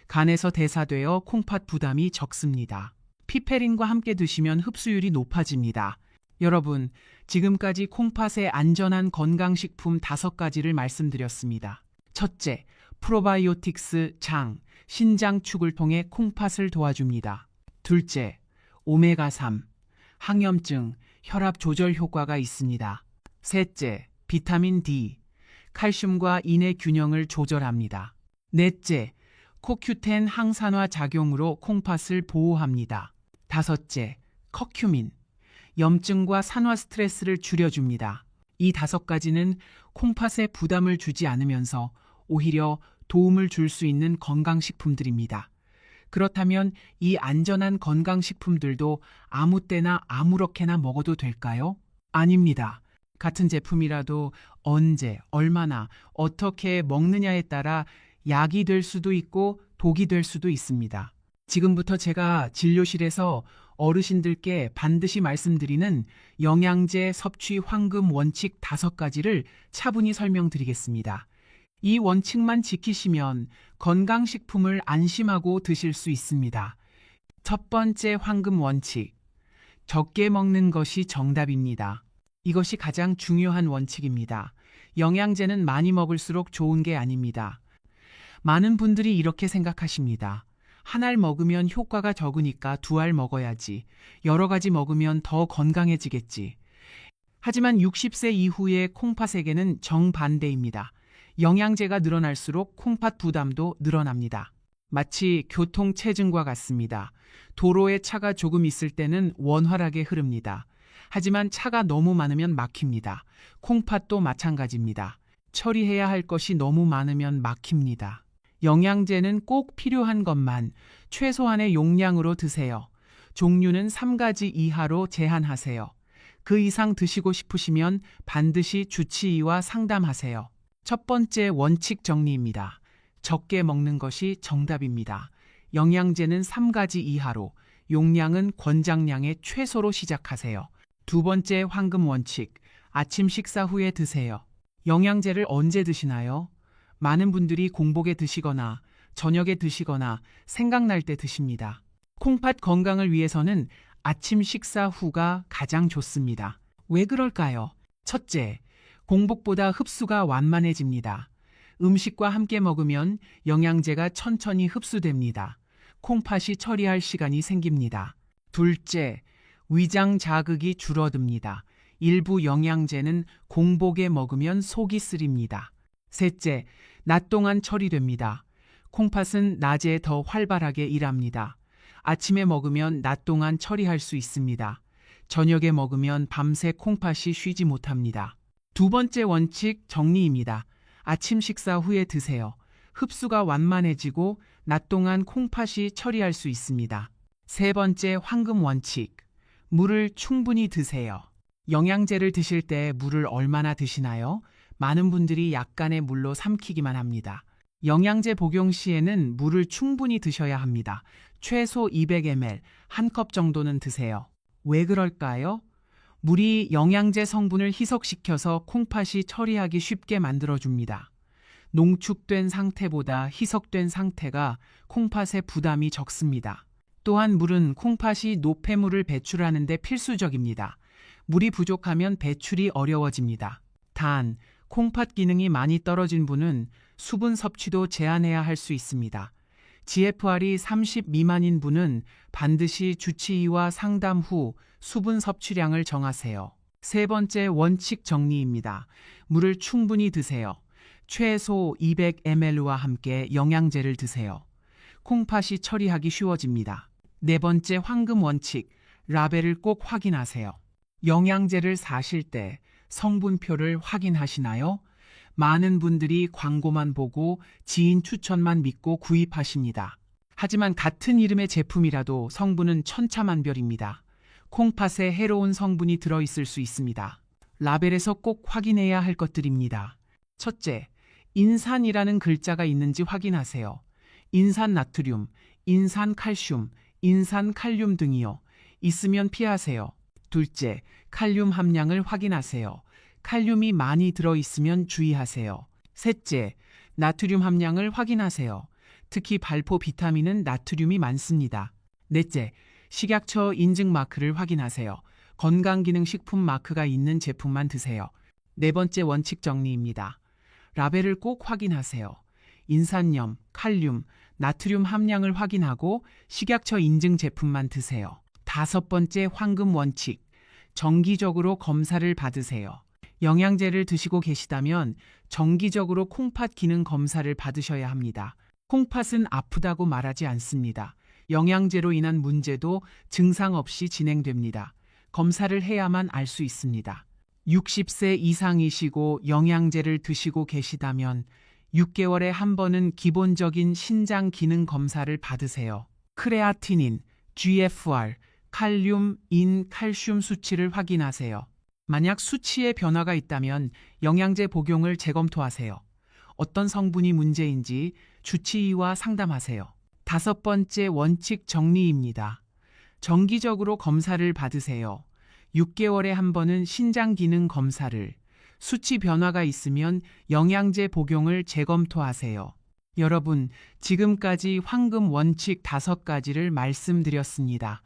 간에서 대사되어 콩팥 부담이 적습니다. 피페린과 함께 드시면 흡수율이 높아집니다. 여러분, 지금까지 콩팥의 안전한 건강식품 5가지를 말씀드렸습니다. 첫째, 프로바이오틱스 장, 신장 축을 통해 콩팥을 도와줍니다. 둘째, 오메가3, 항염증, 혈압 조절 효과가 있습니다. 셋째, 비타민 D, 칼슘과 인의 균형을 조절합니다. 넷째, 코큐텐 항산화 작용으로 콩팥을 보호합니다. 다섯째, 커큐민, 염증과 산화 스트레스를 줄여줍니다. 이 5가지는 콩팥에 부담을 주지 않으면서 오히려 도움을 줄 수 있는 건강식품들입니다. 그렇다면 이 안전한 건강식품들도 아무 때나 아무렇게나 먹어도 될까요? 아닙니다. 같은 제품이라도 언제, 얼마나, 어떻게 먹느냐에 따라 약이 될 수도 있고 독이 될 수도 있습니다. 지금부터 제가 진료실에서 어르신들께 반드시 말씀드리는 영양제 섭취 황금 원칙 5가지를 차분히 설명드리겠습니다. 이 원칙만 지키시면 건강식품을 안심하고 드실 수 있습니다. 첫 번째 황금 원칙, 적게 먹는 것이 정답입니다. 이것이 가장 중요한 원칙입니다. 영양제는 많이 먹을수록 좋은 게 아닙니다. 많은 분들이 이렇게 생각하십니다. 한 알 먹으면 효과가 적으니까 2알 먹어야지. 여러 가지 먹으면 더 건강해지겠지. 하지만 60세 이후의 콩팥에게는 정반대입니다. 영양제가 늘어날수록 콩팥 부담도 늘어납니다. 마치 교통체증과 같습니다. 도로에 차가 조금 있을 때는 원활하게 흐릅니다. 하지만 차가 너무 많으면 막힙니다. 콩팥도 마찬가지입니다. 처리해야 할 것이 너무 많으면 막힙니다. 영양제는 꼭 필요한 것만 최소한의 용량으로 드세요. 종류는 3가지 이하로 제한하세요. 그 이상 드시고 싶으시면 반드시 주치의와 상담하세요. 첫 번째 원칙 정리입니다. 적게 먹는 것이 정답입니다. 영양제는 3가지 이하로, 용량은 권장량의 최소로 시작하세요. 두 번째 황금 원칙, 아침 식사 후에 드세요. 영양제를 언제 드시나요? 많은 분들이 공복에 드시거나 저녁에 드시거나 생각날 때 드십니다. 콩팥 건강을 위해서는 아침 식사 후가 가장 좋습니다. 왜 그럴까요? 첫째, 공복보다 흡수가 완만해집니다. 음식과 함께 먹으면 영양제가 천천히 흡수됩니다. 콩팥이 처리할 시간이 생깁니다. 둘째, 위장 자극이 줄어듭니다. 일부 영양제는 공복에 먹으면 속이 쓰립니다. 셋째, 낮 동안 처리됩니다. 콩팥은 낮에 더 활발하게 일합니다. 아침에 먹으면 낮 동안 처리할 수 있습니다. 저녁에 먹으면 밤새 콩팥이 쉬지 못합니다. 두 번째 원칙 정리입니다. 아침 식사 후에 드세요. 흡수가 완만해지고 낮 동안 콩팥이 처리할 수 있습니다. 세 번째 황금 원칙, 물을 충분히 드세요. 영양제를 드실 때 물을 얼마나 드시나요? 많은 분들이 약간의 물로 삼키기만 합니다. 영양제 복용 시에는 물을 충분히 드셔야 합니다. 최소 200ml, 1컵 정도는 드세요. 왜 그럴까요? 물이 영양제 성분을 희석시켜서 콩팥이 처리하기 쉽게 만들어줍니다. 농축된 상태보다 희석된 상태가 콩팥의 부담이 적습니다. 또한 물은 콩팥이 노폐물을 배출하는 데 필수적입니다. 물이 부족하면 배출이 어려워집니다. 단, 콩팥 기능이 많이 떨어진 분은 수분 섭취도 제한해야 할 수 있습니다. GFR이 30 미만인 분은 반드시 주치의와 상담 후 수분 섭취량을 정하세요. 세 번째 원칙 정리입니다. 물을 충분히 드세요. 최소 200ml와 함께 영양제를 드세요. 콩팥이 처리하기 쉬워집니다. 네 번째 황금 원칙, 라벨을 꼭 확인하세요. 영양제를 사실 때 성분표를 확인하시나요? 많은 분들이 광고만 보고 지인 추천만 믿고 구입하십니다. 하지만 같은 이름의 제품이라도 성분은 천차만별입니다. 콩팥에 해로운 성분이 들어있을 수 있습니다. 라벨에서 꼭 확인해야 할 것들입니다. 첫째, 인산이라는 글자가 있는지 확인하세요. 인산나트륨, 인산칼슘, 인산칼륨 등이요. 있으면 피하세요. 둘째, 칼륨 함량을 확인하세요. 칼륨이 많이 들어있으면 주의하세요. 셋째, 나트륨 함량을 확인하세요. 특히 발포 비타민은 나트륨이 많습니다. 넷째, 식약처 인증 마크를 확인하세요. 건강기능식품 마크가 있는 제품만 드세요. 네 번째 원칙 정리입니다. 라벨을 꼭 확인하세요. 인산염, 칼륨, 나트륨 함량을 확인하고 식약처 인증 제품만 드세요. 다섯 번째 황금 원칙. 정기적으로 검사를 받으세요. 영양제를 드시고 계시다면 정기적으로 콩팥 기능 검사를 받으셔야 합니다. 콩팥은 아프다고 말하지 않습니다. 영양제로 인한 문제도 증상 없이 진행됩니다. 검사를 해야만 알 수 있습니다. 60세 이상이시고 영양제를 드시고 계시다면 6개월에 한 번은 기본적인 신장 기능 검사를 받으세요. 크레아티닌, GFR, 칼륨, 인, 칼슘 수치를 확인하세요. 만약 수치에 변화가 있다면 영양제 복용을 재검토하세요. 어떤 성분이 문제인지 주치의와 상담하세요. 다섯 번째 원칙 정리입니다. 정기적으로 검사를 받으세요. 6개월에 한 번은 신장 기능 검사를, 수치 변화가 있으면 영양제 복용을 재검토하세요. 여러분, 지금까지 황금 원칙 5가지를 말씀드렸습니다.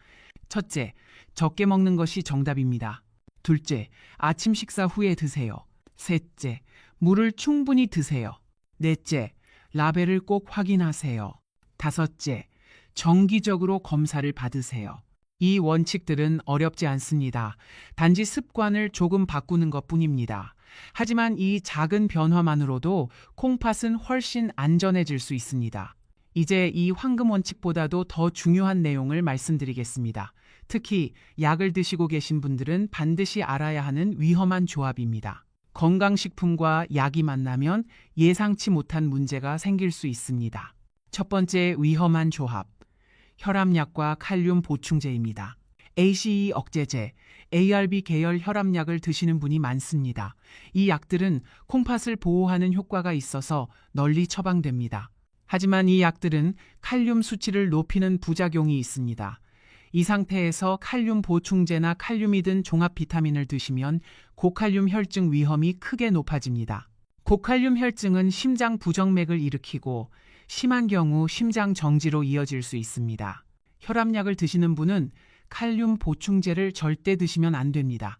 첫째, 적게 먹는 것이 정답입니다. 둘째, 아침 식사 후에 드세요. 셋째, 물을 충분히 드세요. 넷째, 라벨을 꼭 확인하세요. 다섯째, 정기적으로 검사를 받으세요. 이 원칙들은 어렵지 않습니다. 단지 습관을 조금 바꾸는 것뿐입니다. 하지만 이 작은 변화만으로도 콩팥은 훨씬 안전해질 수 있습니다. 이제 이 황금 원칙보다도 더 중요한 내용을 말씀드리겠습니다. 특히 약을 드시고 계신 분들은 반드시 알아야 하는 위험한 조합입니다. 건강식품과 약이 만나면 예상치 못한 문제가 생길 수 있습니다. 첫 번째 위험한 조합, 혈압약과 칼륨 보충제입니다. ACE 억제제, ARB 계열 혈압약을 드시는 분이 많습니다. 이 약들은 콩팥을 보호하는 효과가 있어서 널리 처방됩니다. 하지만 이 약들은 칼륨 수치를 높이는 부작용이 있습니다. 이 상태에서 칼륨 보충제나 칼륨이 든 종합 비타민을 드시면 고칼륨 혈증 위험이 크게 높아집니다. 고칼륨 혈증은 심장 부정맥을 일으키고 심한 경우 심장 정지로 이어질 수 있습니다. 혈압약을 드시는 분은 칼륨 보충제를 절대 드시면 안 됩니다.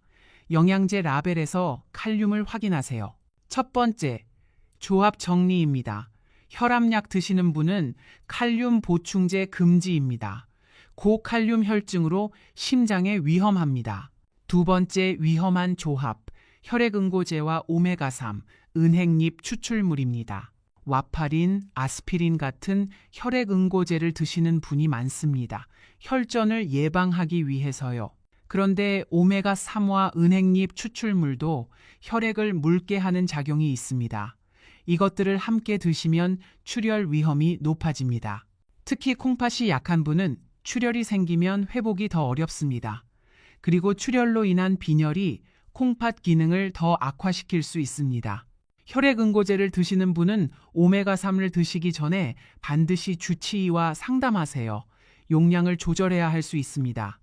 영양제 라벨에서 칼륨을 확인하세요. 첫 번째, 조합 정리입니다. 혈압약 드시는 분은 칼륨 보충제 금지입니다. 고칼륨 혈증으로 심장에 위험합니다. 두 번째 위험한 조합, 혈액응고제와 오메가3, 은행잎 추출물입니다. 와파린, 아스피린 같은 혈액응고제를 드시는 분이 많습니다. 혈전을 예방하기 위해서요. 그런데 오메가3와 은행잎 추출물도 혈액을 묽게 하는 작용이 있습니다. 이것들을 함께 드시면 출혈 위험이 높아집니다. 특히 콩팥이 약한 분은 출혈이 생기면 회복이 더 어렵습니다. 그리고 출혈로 인한 빈혈이 콩팥 기능을 더 악화시킬 수 있습니다. 혈액응고제를 드시는 분은 오메가3을 드시기 전에 반드시 주치의와 상담하세요. 용량을 조절해야 할 수 있습니다.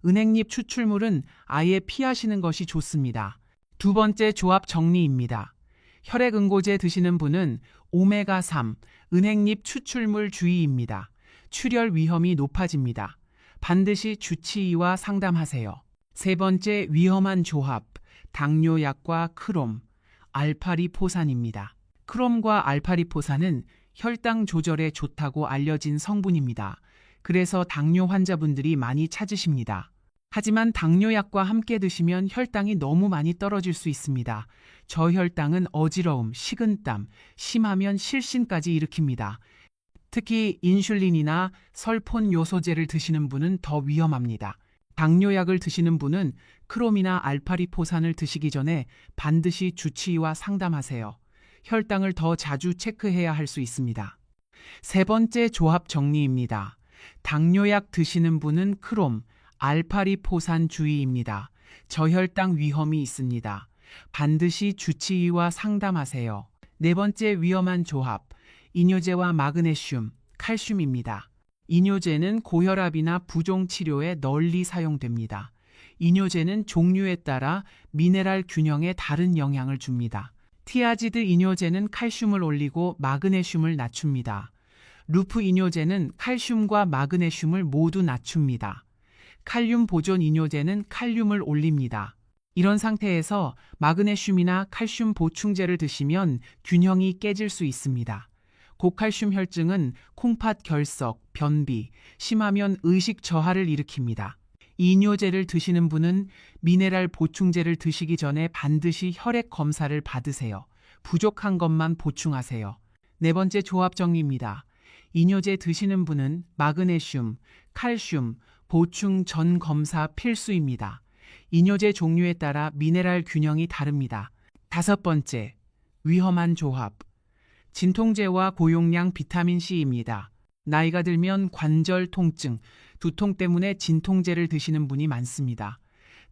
은행잎 추출물은 아예 피하시는 것이 좋습니다. 두 번째 조합 정리입니다. 혈액응고제 드시는 분은 오메가3, 은행잎 추출물 주의입니다. 출혈 위험이 높아집니다. 반드시 주치의와 상담하세요. 세 번째 위험한 조합, 당뇨약과 크롬, 알파리포산입니다. 크롬과 알파리포산은 혈당 조절에 좋다고 알려진 성분입니다. 그래서 당뇨 환자분들이 많이 찾으십니다. 하지만 당뇨약과 함께 드시면 혈당이 너무 많이 떨어질 수 있습니다. 저혈당은 어지러움, 식은땀, 심하면 실신까지 일으킵니다. 특히 인슐린이나 설폰 요소제를 드시는 분은 더 위험합니다. 당뇨약을 드시는 분은 크롬이나 알파리포산을 드시기 전에 반드시 주치의와 상담하세요. 혈당을 더 자주 체크해야 할 수 있습니다. 세 번째 조합 정리입니다. 당뇨약 드시는 분은 크롬, 알파리포산 주의입니다. 저혈당 위험이 있습니다. 반드시 주치의와 상담하세요. 네 번째 위험한 조합, 이뇨제와 마그네슘, 칼슘입니다. 이뇨제는 고혈압이나 부종 치료에 널리 사용됩니다. 이뇨제는 종류에 따라 미네랄 균형에 다른 영향을 줍니다. 티아지드 이뇨제는 칼슘을 올리고 마그네슘을 낮춥니다. 루프 이뇨제는 칼슘과 마그네슘을 모두 낮춥니다. 칼륨 보존 이뇨제는 칼륨을 올립니다. 이런 상태에서 마그네슘이나 칼슘 보충제를 드시면 균형이 깨질 수 있습니다. 고칼슘 혈증은 콩팥 결석, 변비, 심하면 의식 저하를 일으킵니다. 이뇨제를 드시는 분은 미네랄 보충제를 드시기 전에 반드시 혈액 검사를 받으세요. 부족한 것만 보충하세요. 네 번째 조합 정리입니다. 이뇨제 드시는 분은 마그네슘, 칼슘, 보충 전 검사 필수입니다. 이뇨제 종류에 따라 미네랄 균형이 다릅니다. 다섯 번째, 위험한 조합. 진통제와 고용량 비타민C입니다. 나이가 들면 관절 통증, 두통 때문에 진통제를 드시는 분이 많습니다.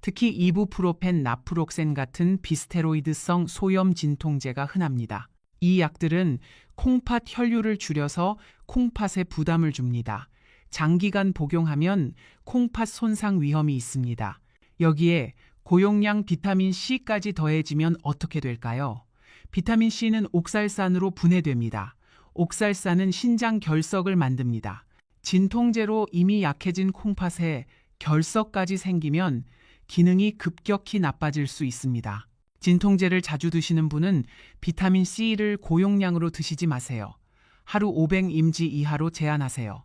특히 이부프로펜, 나프록센 같은 비스테로이드성 소염 진통제가 흔합니다. 이 약들은 콩팥 혈류를 줄여서 콩팥에 부담을 줍니다. 장기간 복용하면 콩팥 손상 위험이 있습니다. 여기에 고용량 비타민C까지 더해지면 어떻게 될까요? 비타민C는 옥살산으로 분해됩니다. 옥살산은 신장 결석을 만듭니다. 진통제로 이미 약해진 콩팥에 결석까지 생기면 기능이 급격히 나빠질 수 있습니다. 진통제를 자주 드시는 분은 비타민C를 고용량으로 드시지 마세요. 하루 500mg 이하로 제한하세요.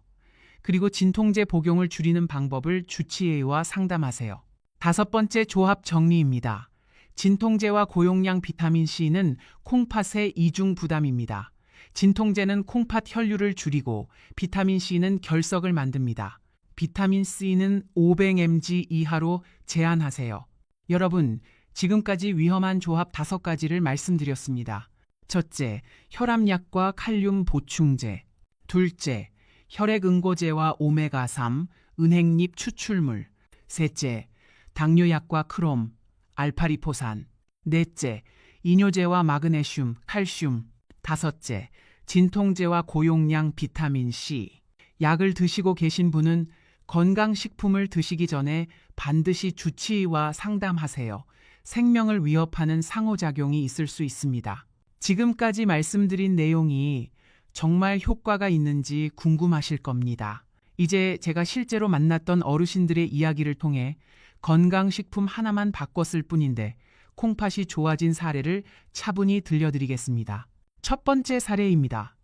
그리고 진통제 복용을 줄이는 방법을 주치의와 상담하세요. 다섯 번째 조합 정리입니다. 진통제와 고용량 비타민C는 콩팥의 이중 부담입니다. 진통제는 콩팥 혈류를 줄이고 비타민C는 결석을 만듭니다. 비타민C는 500mg 이하로 제한하세요. 여러분, 지금까지 위험한 조합 5가지를 말씀드렸습니다. 첫째, 혈압약과 칼륨 보충제. 둘째, 혈액응고제와 오메가3, 은행잎 추출물. 셋째, 당뇨약과 크롬, 알파리포산. 넷째, 이뇨제와 마그네슘, 칼슘. 다섯째, 진통제와 고용량 비타민C. 약을 드시고 계신 분은 건강식품을 드시기 전에 반드시 주치의와 상담하세요. 생명을 위협하는 상호작용이 있을 수 있습니다. 지금까지 말씀드린 내용이 정말 효과가 있는지 궁금하실 겁니다. 이제 제가 실제로 만났던 어르신들의 이야기를 통해 건강식품 하나만 바꿨을 뿐인데 콩팥이 좋아진 사례를 차분히 들려드리겠습니다. 첫 번째 사례입니다.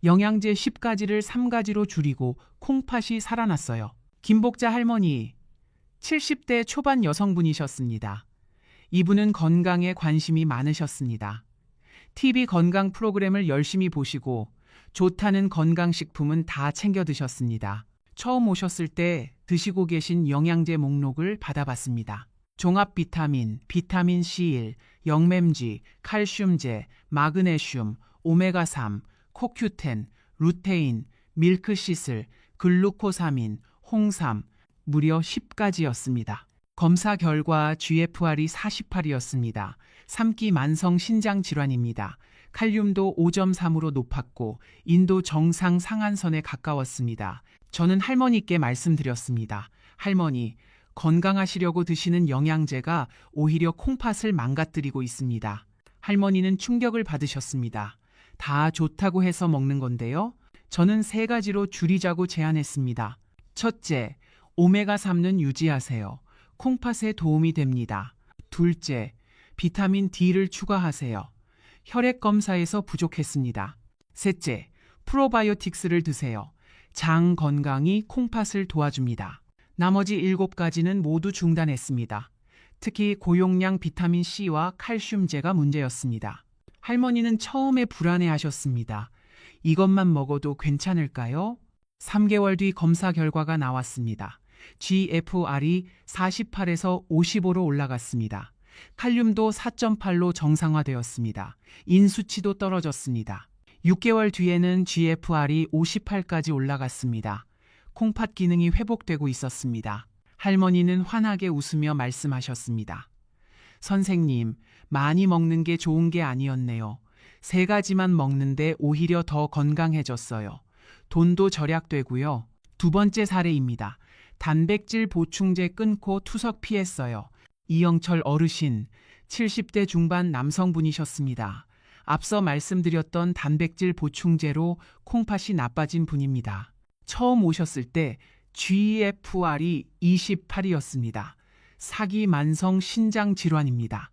영양제 10가지를 3가지로 줄이고 콩팥이 살아났어요. 김복자 할머니, 70대 초반 여성분이셨습니다. 이분은 건강에 관심이 많으셨습니다. TV 건강 프로그램을 열심히 보시고 좋다는 건강식품은 다 챙겨 드셨습니다. 처음 오셨을 때 드시고 계신 영양제 목록을 받아봤습니다. 종합 비타민, 비타민 C1, 영맴지, 칼슘제, 마그네슘, 오메가3, 코큐텐, 루테인, 밀크시슬, 글루코사민, 홍삼, 무려 10가지였습니다. 검사 결과 GFR이 48이었습니다. 3기 만성 신장 질환입니다. 칼륨도 5.3으로 높았고 인도 정상 상한선에 가까웠습니다. 저는 할머니께 말씀드렸습니다. 할머니, 건강하시려고 드시는 영양제가 오히려 콩팥을 망가뜨리고 있습니다. 할머니는 충격을 받으셨습니다. 다 좋다고 해서 먹는 건데요. 저는 3가지로 줄이자고 제안했습니다. 첫째, 오메가3는 유지하세요. 콩팥에 도움이 됩니다. 둘째, 비타민 D를 추가하세요. 혈액 검사에서 부족했습니다. 셋째, 프로바이오틱스를 드세요. 장 건강이 콩팥을 도와줍니다. 나머지 7가지는 모두 중단했습니다. 특히 고용량 비타민 C와 칼슘제가 문제였습니다. 할머니는 처음에 불안해하셨습니다. 이것만 먹어도 괜찮을까요? 3개월 뒤 검사 결과가 나왔습니다. GFR이 48에서 55로 올라갔습니다. 칼륨도 4.8로 정상화되었습니다. 인수치도 떨어졌습니다. 6개월 뒤에는 GFR이 58까지 올라갔습니다. 콩팥 기능이 회복되고 있었습니다. 할머니는 환하게 웃으며 말씀하셨습니다. 선생님, 많이 먹는 게 좋은 게 아니었네요. 3가지만 먹는데 오히려 더 건강해졌어요. 돈도 절약되고요. 두 번째 사례입니다. 단백질 보충제 끊고 투석 피했어요. 이영철 어르신, 70대 중반 남성분이셨습니다. 앞서 말씀드렸던 단백질 보충제로 콩팥이 나빠진 분입니다. 처음 오셨을 때 GFR이 28이었습니다. 사기 만성 신장 질환입니다.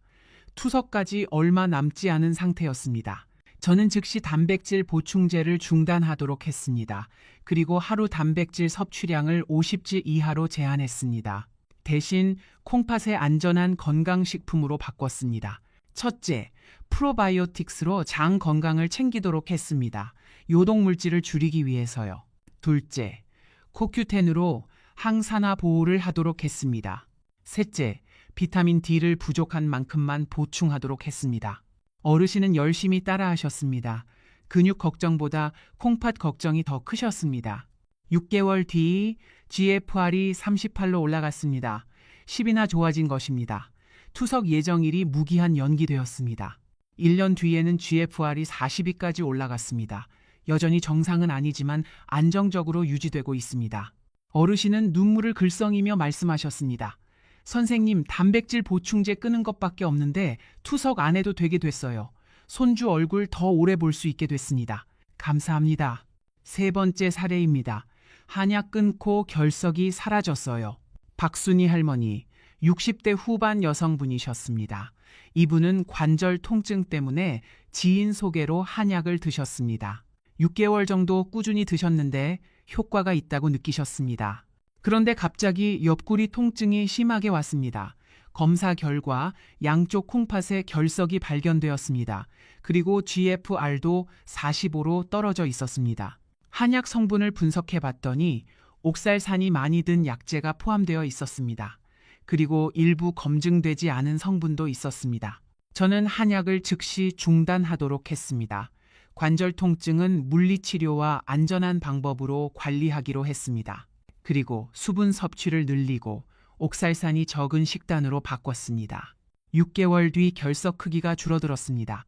투석까지 얼마 남지 않은 상태였습니다. 저는 즉시 단백질 보충제를 중단하도록 했습니다. 그리고 하루 단백질 섭취량을 50지 이하로 제한했습니다. 대신 콩팥의 안전한 건강식품으로 바꿨습니다. 첫째, 프로바이오틱스로 장 건강을 챙기도록 했습니다. 요독물질을 줄이기 위해서요. 둘째, 코큐텐으로 항산화 보호를 하도록 했습니다. 셋째, 비타민 D를 부족한 만큼만 보충하도록 했습니다. 어르신은 열심히 따라하셨습니다. 근육 걱정보다 콩팥 걱정이 더 크셨습니다. 6개월 뒤 GFR이 38로 올라갔습니다. 10이나 좋아진 것입니다. 투석 예정일이 무기한 연기되었습니다. 1년 뒤에는 GFR이 40위까지 올라갔습니다. 여전히 정상은 아니지만 안정적으로 유지되고 있습니다. 어르신은 눈물을 글썽이며 말씀하셨습니다. 선생님, 단백질 보충제 끄는 것밖에 없는데 투석 안 해도 되게 됐어요. 손주 얼굴 더 오래 볼 수 있게 됐습니다. 감사합니다. 세 번째 사례입니다. 한약 끊고 결석이 사라졌어요. 박순희 할머니, 60대 후반 여성분이셨습니다. 이분은 관절 통증 때문에 지인 소개로 한약을 드셨습니다. 6개월 정도 꾸준히 드셨는데 효과가 있다고 느끼셨습니다. 그런데 갑자기 옆구리 통증이 심하게 왔습니다. 검사 결과 양쪽 콩팥에 결석이 발견되었습니다. 그리고 GFR도 45로 떨어져 있었습니다. 한약 성분을 분석해 봤더니 옥살산이 많이 든 약재가 포함되어 있었습니다. 그리고 일부 검증되지 않은 성분도 있었습니다. 저는 한약을 즉시 중단하도록 했습니다. 관절 통증은 물리치료와 안전한 방법으로 관리하기로 했습니다. 그리고 수분 섭취를 늘리고 옥살산이 적은 식단으로 바꿨습니다. 6개월 뒤 결석 크기가 줄어들었습니다.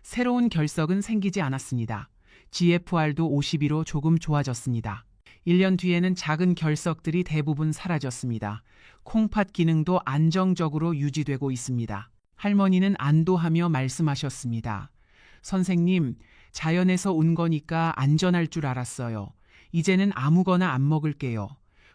새로운 결석은 생기지 않았습니다. GFR도 52로 조금 좋아졌습니다. 1년 뒤에는 작은 결석들이 대부분 사라졌습니다. 콩팥 기능도 안정적으로 유지되고 있습니다. 할머니는 안도하며 말씀하셨습니다. 선생님, 자연에서 온 거니까 안전할 줄 알았어요. 이제는 아무거나 안 먹을게요.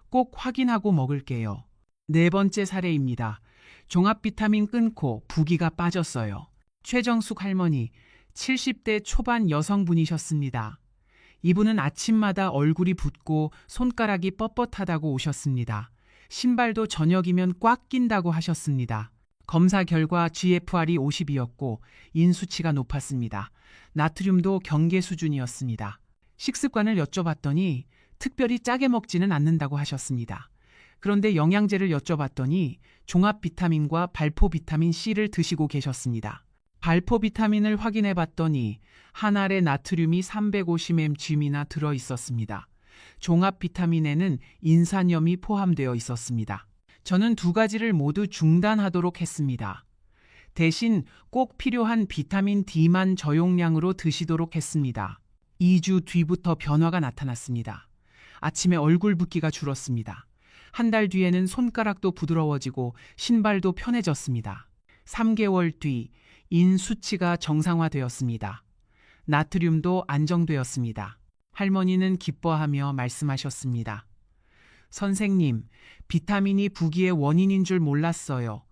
꼭 확인하고 먹을게요. 네 번째 사례입니다. 종합 비타민 끊고 부기가 빠졌어요. 최정숙 할머니, 70대 초반 여성분이셨습니다. 이분은 아침마다 얼굴이 붓고 손가락이 뻣뻣하다고 오셨습니다. 신발도 저녁이면 꽉 낀다고 하셨습니다. 검사 결과 GFR이 50이었고 인수치가 높았습니다. 나트륨도 경계 수준이었습니다. 식습관을 여쭤봤더니 특별히 짜게 먹지는 않는다고 하셨습니다. 그런데 영양제를 여쭤봤더니 종합 비타민과 발포 비타민 C를 드시고 계셨습니다. 발포 비타민을 확인해 봤더니 한 알의 나트륨이 350mg이나 들어 있었습니다. 종합 비타민에는 인산염이 포함되어 있었습니다. 저는 두 가지를 모두 중단하도록 했습니다. 대신 꼭 필요한 비타민 D만 저용량으로 드시도록 했습니다. 2주 뒤부터 변화가 나타났습니다. 아침에 얼굴 붓기가 줄었습니다. 한 달 뒤에는 손가락도 부드러워지고 신발도 편해졌습니다. 3개월 뒤 인 수치가 정상화되었습니다. 나트륨도 안정되었습니다. 할머니는 기뻐하며 말씀하셨습니다. 선생님, 비타민이 부기의 원인인 줄 몰랐어요.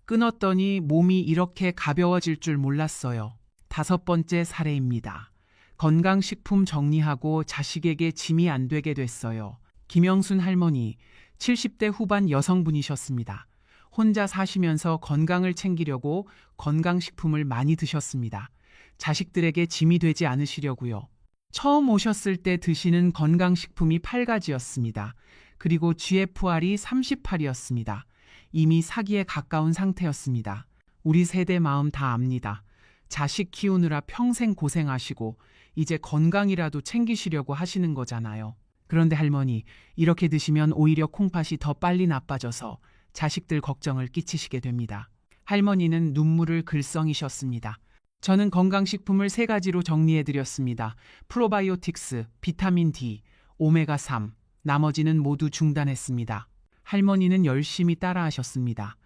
끊었더니 몸이 이렇게 가벼워질 줄 몰랐어요. 5번째 사례입니다. 건강식품 정리하고 자식에게 짐이 안 되게 됐어요. 김영순 할머니, 70대 후반 여성분이셨습니다. 혼자 사시면서 건강을 챙기려고 건강식품을 많이 드셨습니다. 자식들에게 짐이 되지 않으시려고요. 처음 오셨을 때 드시는 건강식품이 8가지였습니다. 그리고 GFR이 38이었습니다. 이미 사기에 가까운 상태였습니다. 우리 세대 마음 다 압니다. 자식 키우느라 평생 고생하시고 이제 건강이라도 챙기시려고 하시는 거잖아요. 그런데 할머니, 이렇게 드시면 오히려 콩팥이 더 빨리 나빠져서 자식들 걱정을 끼치시게 됩니다. 할머니는 눈물을 글썽이셨습니다. 저는 건강식품을 3가지로 정리해드렸습니다. 프로바이오틱스, 비타민 D, 오메가3, 나머지는 모두 중단했습니다. 할머니는 열심히 따라하셨습니다.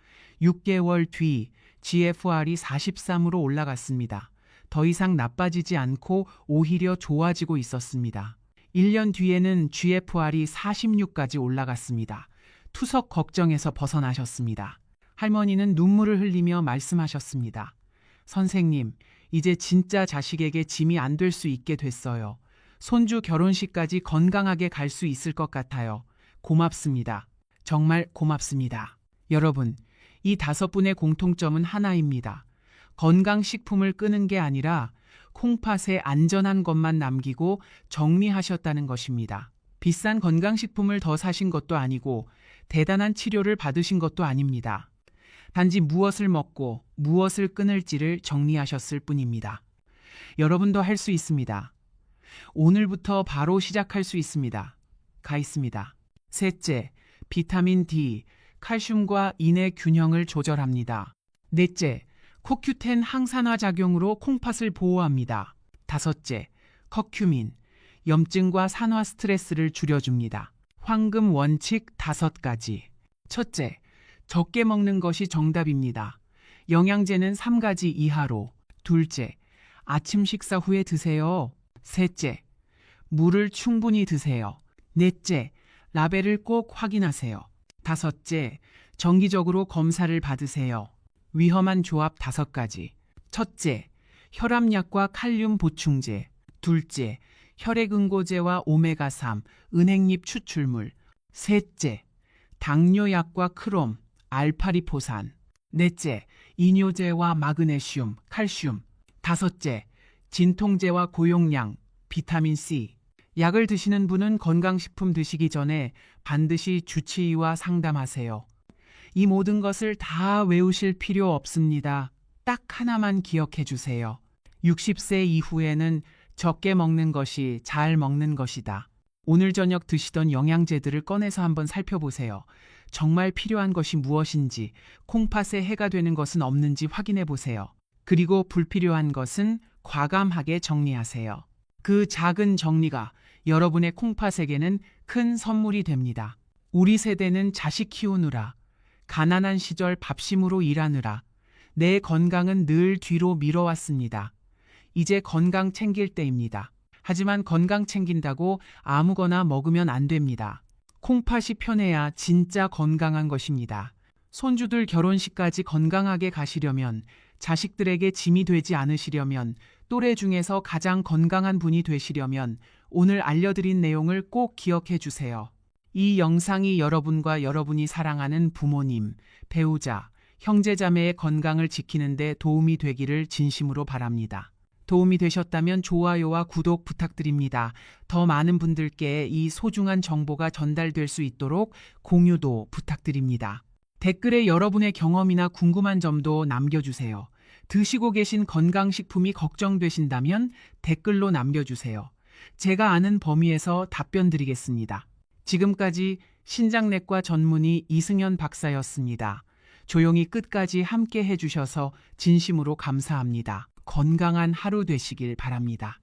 6개월 뒤 GFR이 43으로 올라갔습니다. 더 이상 나빠지지 않고 오히려 좋아지고 있었습니다. 1년 뒤에는 GFR이 46까지 올라갔습니다. 투석 걱정에서 벗어나셨습니다. 할머니는 눈물을 흘리며 말씀하셨습니다. 선생님, 이제 진짜 자식에게 짐이 안 될 수 있게 됐어요. 손주 결혼식까지 건강하게 갈 수 있을 것 같아요. 고맙습니다. 정말 고맙습니다. 여러분, 이 5분의 공통점은 하나입니다. 건강식품을 끄는 게 아니라 콩팥에 안전한 것만 남기고 정리하셨다는 것입니다. 비싼 건강식품을 더 사신 것도 아니고 대단한 치료를 받으신 것도 아닙니다. 단지 무엇을 먹고 무엇을 끊을지를 정리하셨을 뿐입니다. 여러분도 할 수 있습니다. 오늘부터 바로 시작할 수 있습니다. 가 있습니다. 셋째, 비타민 D, 칼슘과 인의 균형을 조절합니다. 넷째, 코큐텐 항산화 작용으로 콩팥을 보호합니다. 다섯째, 커큐민, 염증과 산화 스트레스를 줄여줍니다. 황금 원칙 5가지. 첫째, 적게 먹는 것이 정답입니다. 영양제는 3가지 이하로. 둘째, 아침 식사 후에 드세요. 셋째, 물을 충분히 드세요. 넷째, 라벨을 꼭 확인하세요. 다섯째, 정기적으로 검사를 받으세요. 위험한 조합 5가지. 첫째, 혈압약과 칼륨 보충제. 둘째, 혈액응고제와 오메가3, 은행잎 추출물. 셋째, 당뇨약과 크롬, 알파리포산. 넷째, 이뇨제와 마그네슘, 칼슘. 다섯째, 진통제와 고용량, 비타민C. 약을 드시는 분은 건강식품 드시기 전에 반드시 주치의와 상담하세요. 이 모든 것을 다 외우실 필요 없습니다. 딱 하나만 기억해 주세요. 60세 이후에는 적게 먹는 것이 잘 먹는 것이다. 오늘 저녁 드시던 영양제들을 꺼내서 한번 살펴보세요. 정말 필요한 것이 무엇인지, 콩팥에 해가 되는 것은 없는지 확인해 보세요. 그리고 불필요한 것은 과감하게 정리하세요. 그 작은 정리가 여러분의 콩팥에게는 큰 선물이 됩니다. 우리 세대는 자식 키우느라, 가난한 시절 밥심으로 일하느라 내 건강은 늘 뒤로 미뤄왔습니다. 이제 건강 챙길 때입니다. 하지만 건강 챙긴다고 아무거나 먹으면 안 됩니다. 콩팥이 편해야 진짜 건강한 것입니다. 손주들 결혼식까지 건강하게 가시려면, 자식들에게 짐이 되지 않으시려면, 또래 중에서 가장 건강한 분이 되시려면 오늘 알려드린 내용을 꼭 기억해 주세요. 이 영상이 여러분과 여러분이 사랑하는 부모님, 배우자, 형제자매의 건강을 지키는 데 도움이 되기를 진심으로 바랍니다. 도움이 되셨다면 좋아요와 구독 부탁드립니다. 더 많은 분들께 이 소중한 정보가 전달될 수 있도록 공유도 부탁드립니다. 댓글에 여러분의 경험이나 궁금한 점도 남겨주세요. 드시고 계신 건강식품이 걱정되신다면 댓글로 남겨주세요. 제가 아는 범위에서 답변 드리겠습니다. 지금까지 신장내과 전문의 이승현 박사였습니다. 조용히 끝까지 함께 해주셔서 진심으로 감사합니다. 건강한 하루 되시길 바랍니다.